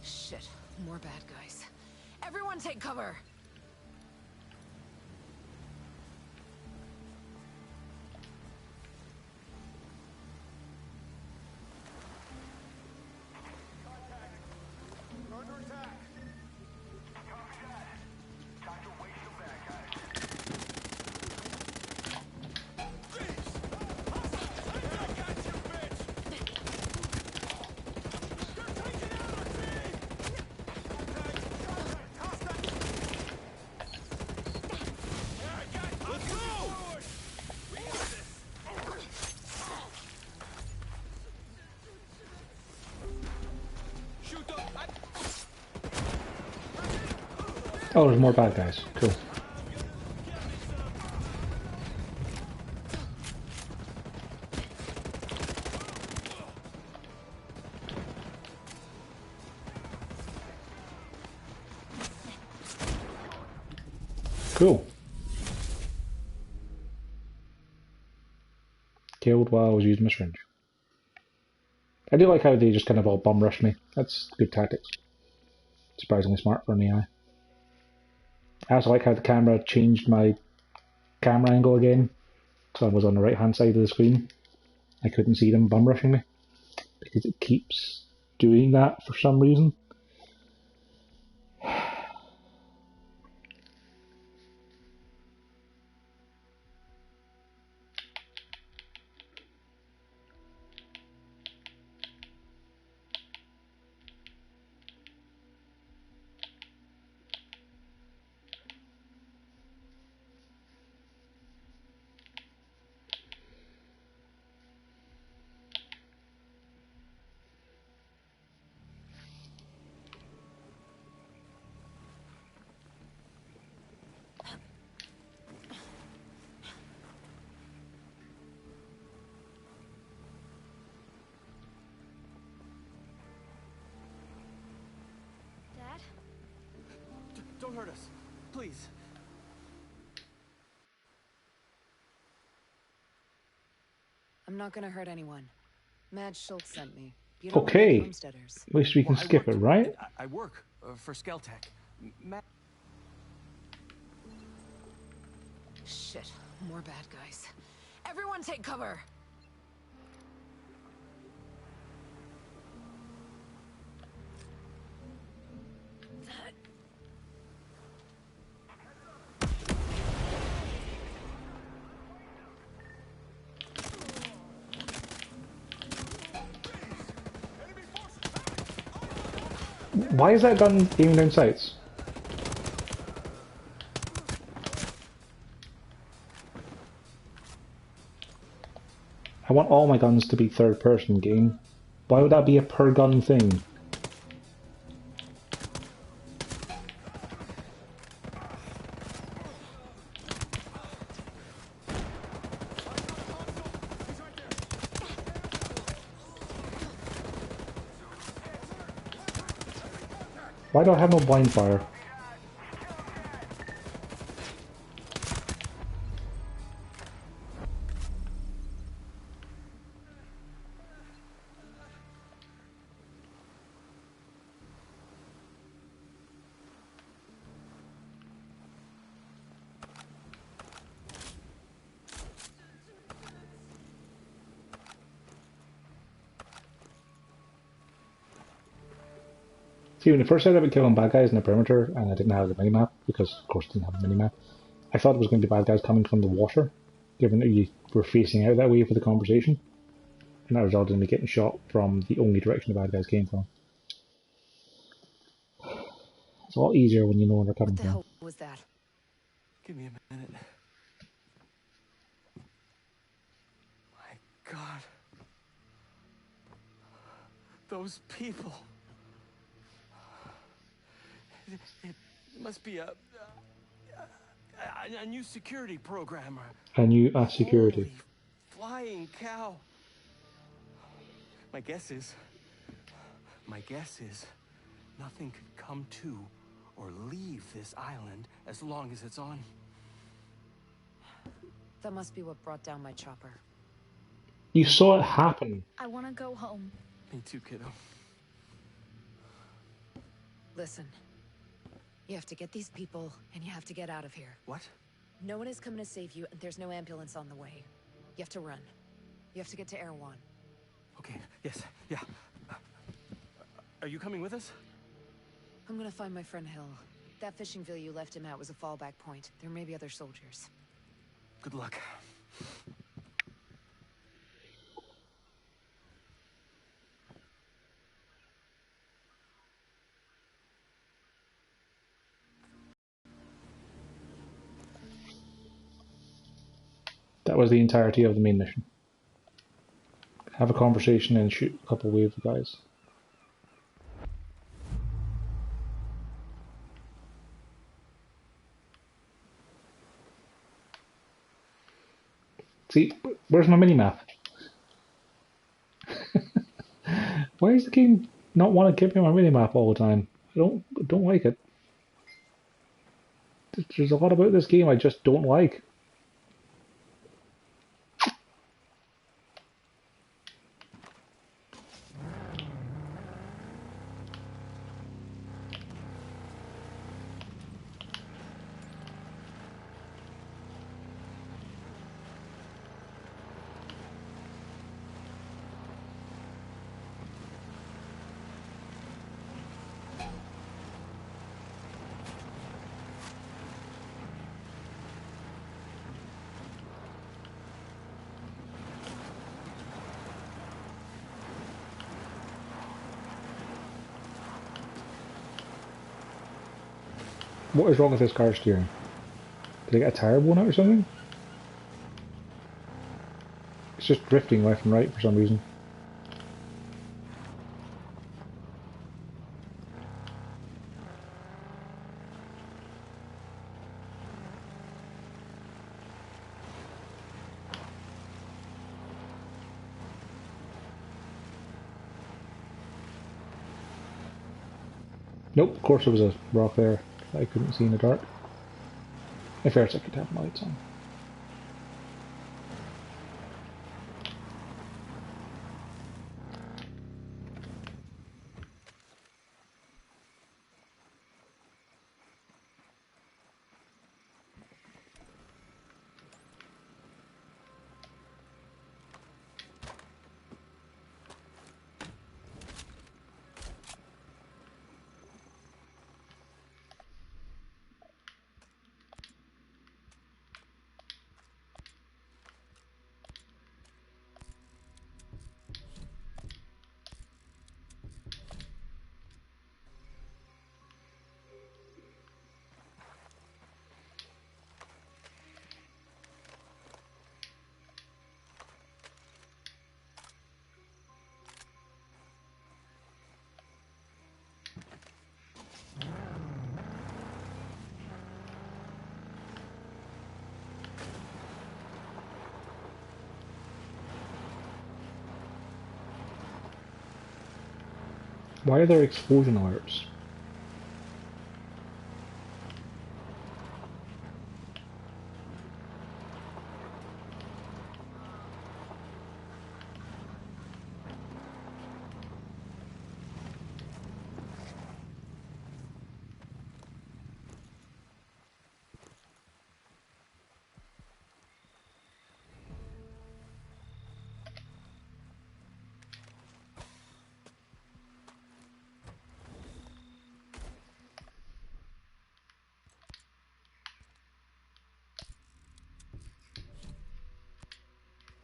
Shit, more bad guys. Everyone take cover!
We're under attack. Copy that. Time to waste some bad guys.
Oh, there's more bad guys. Cool. Cool. Killed while I was using my syringe. I do like how they just kind of all bum rush me. That's good tactics. Surprisingly smart for an AI. I also like how the camera changed my camera angle again, so I was on the right hand side of the screen. I couldn't see them bum rushing me because it keeps doing that for some reason.
Dad?
Don't hurt us. Please.
I'm not gonna hurt anyone. Mad Schultz sent me. You don't
Okay.
look like homesteaders.
At least we can skip it, right?
I work for Skeltech.
Shit, more bad guys. Everyone take cover!
Why is that gun aiming down sights? I want all my guns to be third person game. Why would that be a per gun thing? Why do I have no blind fire? See, when I first started killing bad guys in the perimeter, and I didn't have the minimap, because of course I didn't have a minimap, I thought it was going to be bad guys coming from the water, given that you were facing out that way for the conversation. And that resulted in me getting shot from the only direction the bad guys came from. It's a lot easier when you know where they're coming from.
What the hell was that?
Give me a minute. My God. Those people. It must be a new security program.
A new security.
Holy flying cow. My guess is nothing could come to or leave this island as long as it's on.
That must be what brought down my chopper.
You saw it happen.
I want to go home.
Me too, kiddo.
Listen. You have to get these people, and you have to get out of here.
What?
No one is coming to save you, and there's no ambulance on the way. You have to run. You have to get to Air One.
Okay, yes, yeah. Are you coming with us?
I'm gonna find my friend Hill. That fishing villa you left him at was a fallback point. There may be other soldiers.
Good luck.
That was the entirety of the main mission. Have a conversation and shoot a couple wave guys. See, where's my minimap? Why does the game not want to give me my minimap all the time? I don't like it. There's a lot about this game I just don't like. What is wrong with this car steering? Did I get a tire blown out or something? It's just drifting left and right for some reason. Nope, of course there was a rock there that I couldn't see in the dark. In fairness, I could have my lights on. Why are there explosion alerts?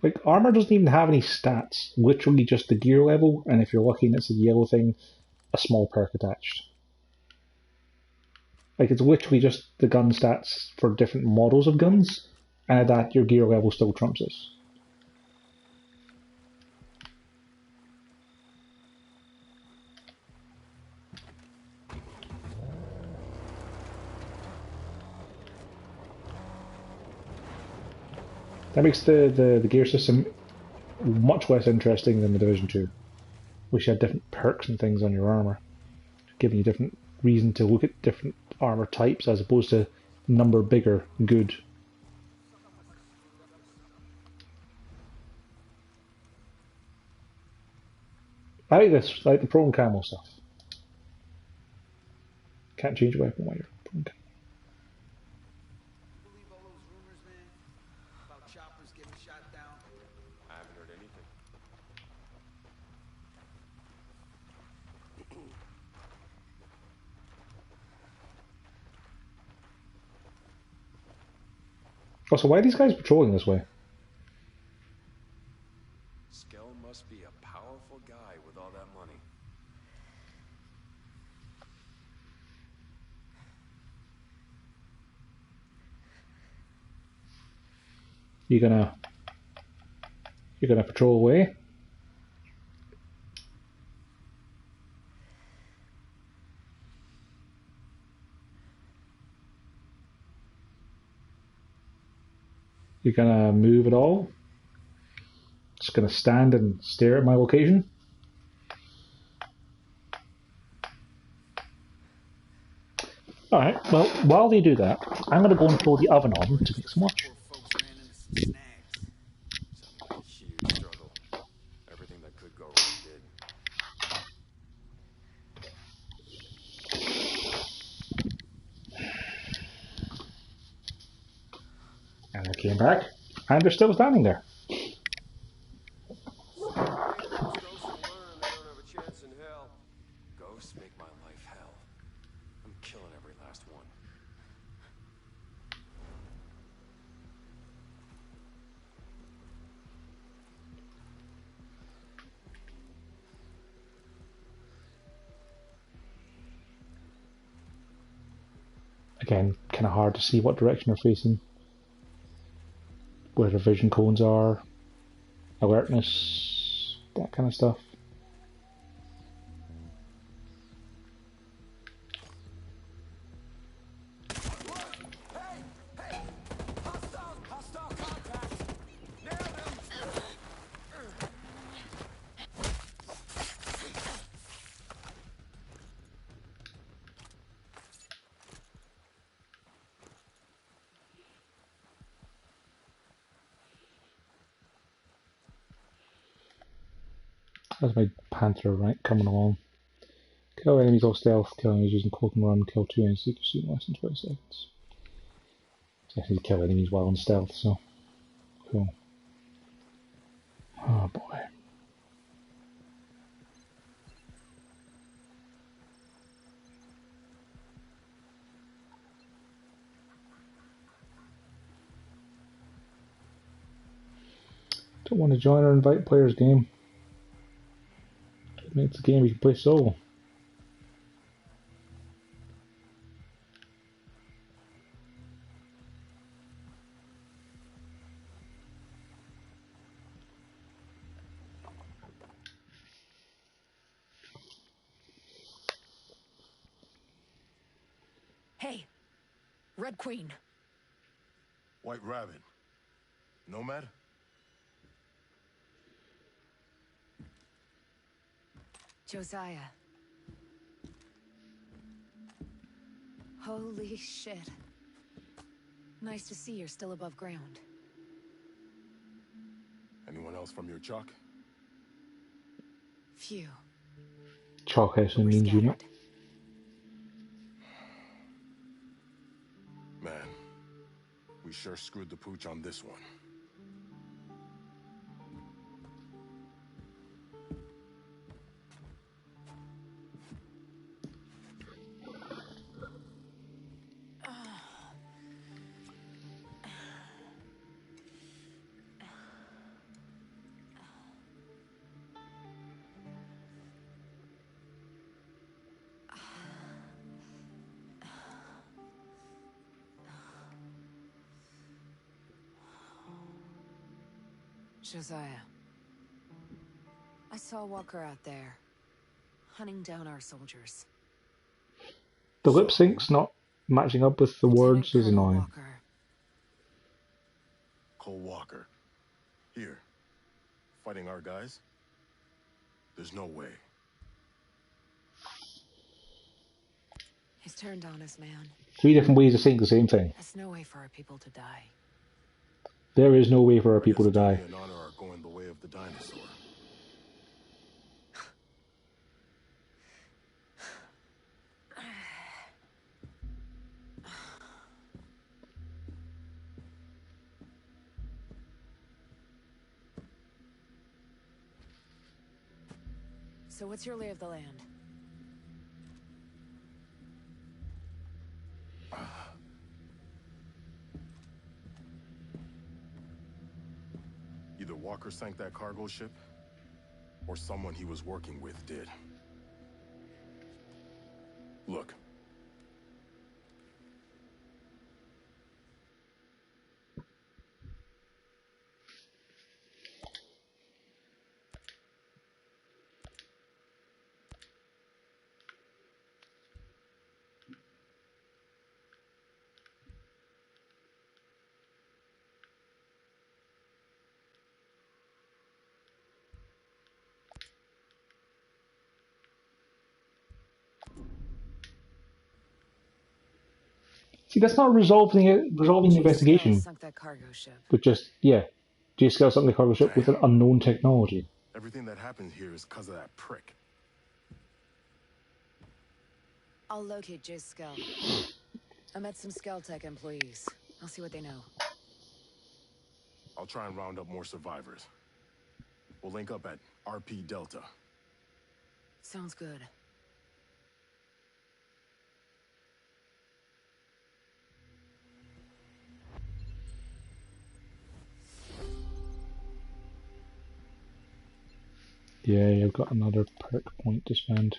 Like, armor doesn't even have any stats. Literally just the gear level, and if you're lucky and it's a yellow thing, a small perk attached. Like, it's literally just the gun stats for different models of guns, and at that, your gear level still trumps this. That makes the gear system much less interesting than the Division 2, which had different perks and things on your armor, giving you different reason to look at different armor types as opposed to number bigger, good. I like this, I like the prone camo stuff. Can't change a weapon while you're prone camo.
Believe all those rumors, man? About choppers getting shot down?
I haven't heard anything.
Also, why are these guys patrolling this way?
Skell must be a powerful guy with all that money.
You're gonna patrol away? You're gonna move at all? Just gonna stand and stare at my location? Alright, well, while they do that, I'm gonna go and throw the oven on to make some lunch.
Sounded like a huge struggle. Everything that could go wrong did.
And I came back, and they're still standing there.
Ghosts will learn they don't have a chance in hell. Ghosts make my life hell. I'm killing every last one.
Again, kind of hard to see what direction they're facing, where their vision cones are, alertness, that kind of stuff. That's my Panther rank coming along. Kill enemies all stealth, kill enemies using cloak and run, kill 2 enemies secrecy in less than 20 seconds. So I need to kill enemies while in stealth, so cool. Oh boy. Don't want to join or invite players game. It's a game we can play solo.
Hey, Red Queen.
White Rabbit. Nomad?
Josiah, Holy shit. Nice to see you're still above ground.
Anyone else from your chalk?
Phew.
Chalk house and means unit.
Man, we sure screwed the pooch on this one.
Josiah. I saw Walker out there, hunting down our soldiers.
The lip sync's not matching up with the words is annoying.
Walker.
Cole Walker. Here. Fighting our guys? There's no way.
He's turned on us, man.
3 different ways of saying the same thing.
There's no way for our people to die.
There is no way for our people to die.
And honor are going the way of the dinosaur.
So what's your lay of the land?
Either Walker sank that cargo ship, or someone he was working with did. Look.
See, that's not resolving the investigation.
Sunk that cargo ship.
But just, yeah. J-Scale sunk the cargo ship with an unknown technology.
Everything that happened here is because of that prick.
I'll locate Jay's Scout. I met some Skeltech employees. I'll see what they know.
I'll try and round up more survivors. We'll link up at RP Delta.
Sounds good.
Yeah, you've got another perk point to spend.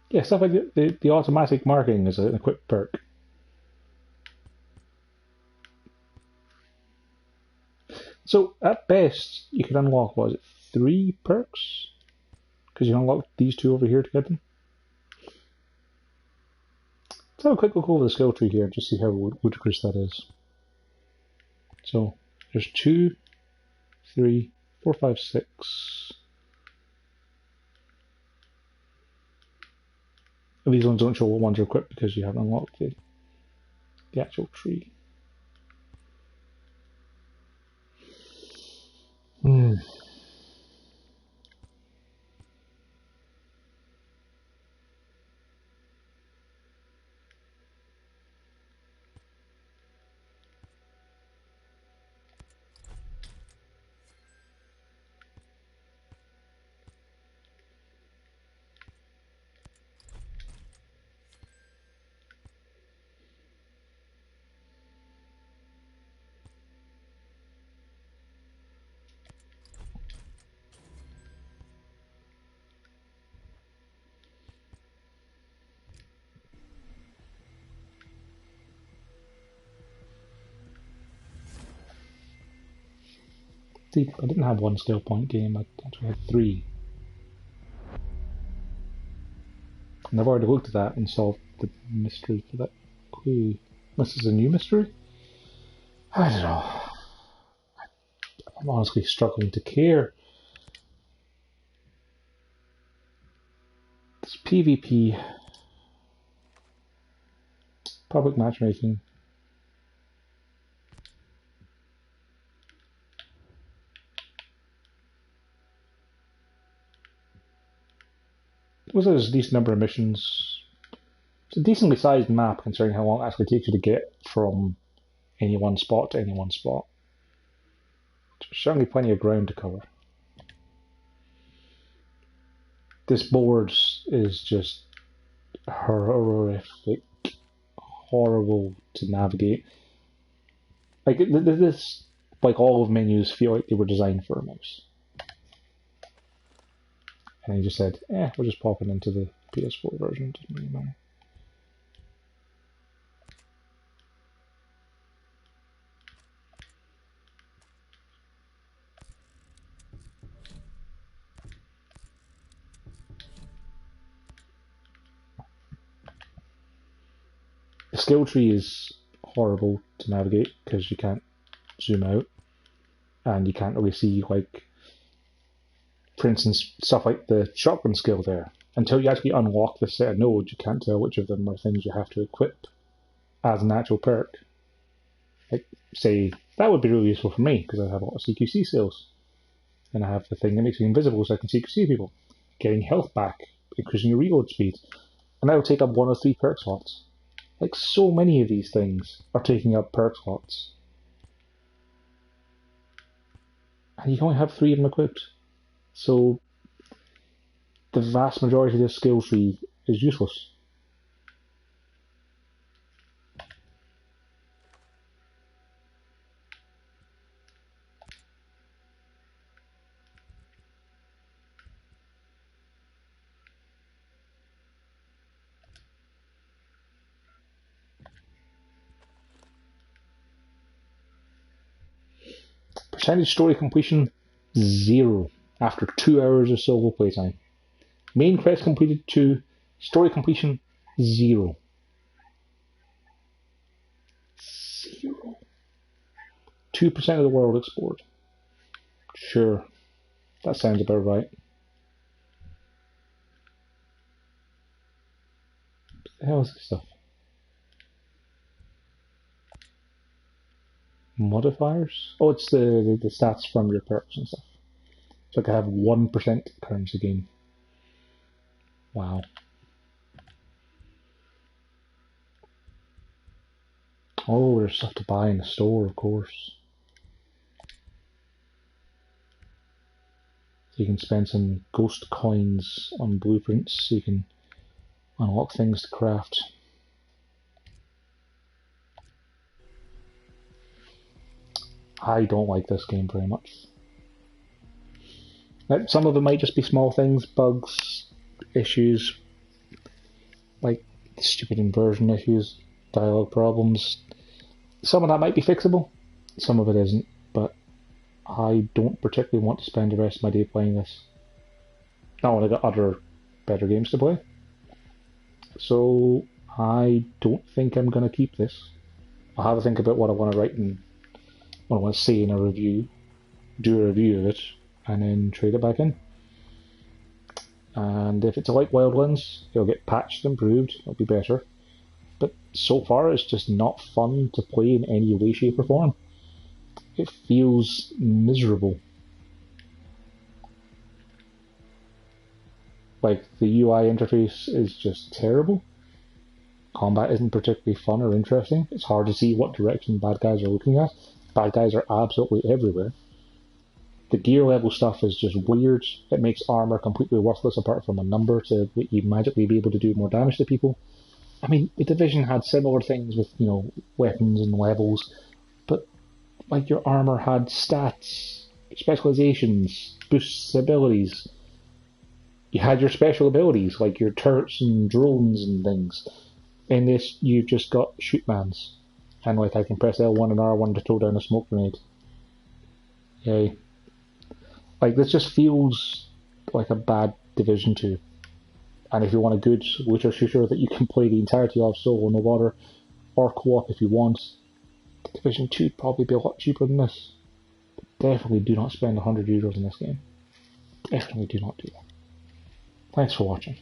Yeah, stuff like the automatic marking is an equipped perk. So, at best, you could unlock, what is it, 3 perks? Because you unlock these 2 over here to get them. Let's have a quick look over the skill tree here, just see how ludicrous that is. So, there's 2, 3, 4, 5, 6. And these ones don't show what ones are equipped because you haven't unlocked the actual tree. I didn't have one skill point game, I actually had 3. And I've already looked at that and solved the mystery for that clue. This is a new mystery? I don't know. I'm honestly struggling to care. It's PvP. Public matchmaking. There's a decent number of missions. It's a decently sized map considering how long it actually takes you to get from any one spot to any one spot. There's certainly plenty of ground to cover. This board is just horrific, horrible to navigate. Like this, like all of menus feel like they were designed for a mouse. And he just said, we're just popping into the PS4 version, doesn't really matter. The skill tree is horrible to navigate because you can't zoom out and you can't really see, like, for instance, stuff like the shotgun skill there. Until you actually unlock the set of nodes, you can't tell which of them are things you have to equip as an actual perk. Like, say, that would be really useful for me because I have a lot of CQC skills. And I have the thing that makes me invisible so I can CQC people. Getting health back, increasing your reload speed. And that'll take up 1 of 3 perk slots. Like, so many of these things are taking up perk slots. And you can only have 3 of them equipped. So, the vast majority of this skill tree is useless. Percentage story completion, 0 after 2 hours of solo playtime. Main quest completed 2, story completion 0. 0. 2% of the world explored. Sure, that sounds about right. What the hell is this stuff? Modifiers? Oh, it's the stats from your perks and stuff. So I could have 1% currency gain. Wow. Oh, there's stuff to buy in the store, of course. So you can spend some ghost coins on blueprints so you can unlock things to craft. I don't like this game very much. Like, some of it might just be small things, bugs, issues, like stupid inversion issues, dialogue problems. Some of that might be fixable, some of it isn't, but I don't particularly want to spend the rest of my day playing this. Not when I got other better games to play. So I don't think I'm going to keep this. I'll have a think about what I want to write and what I want to say in a review, do a review of it, and then trade it back in. And if it's like Wildlands, it'll get patched and improved, it'll be better. But so far it's just not fun to play in any way, shape or form. It feels miserable. Like, the UI interface is just terrible. Combat isn't particularly fun or interesting. It's hard to see what direction bad guys are looking at. Bad guys are absolutely everywhere. The gear level stuff is just weird. It makes armor completely worthless apart from a number to let you magically be able to do more damage to people. I mean, the Division had similar things with, weapons and levels, but, like, your armor had stats, specializations, boosts abilities. You had your special abilities, like your turrets and drones and things. In this, you've just got shootmans. And, like, I can press L1 and R1 to throw down a smoke grenade. Yay. Like, this just feels like a bad Division 2. And if you want a good looter shooter that you can play the entirety of solo, no bother, or co-op if you want, Division 2 would probably be a lot cheaper than this. Definitely do not spend €100 in this game. Definitely do not do that. Thanks for watching.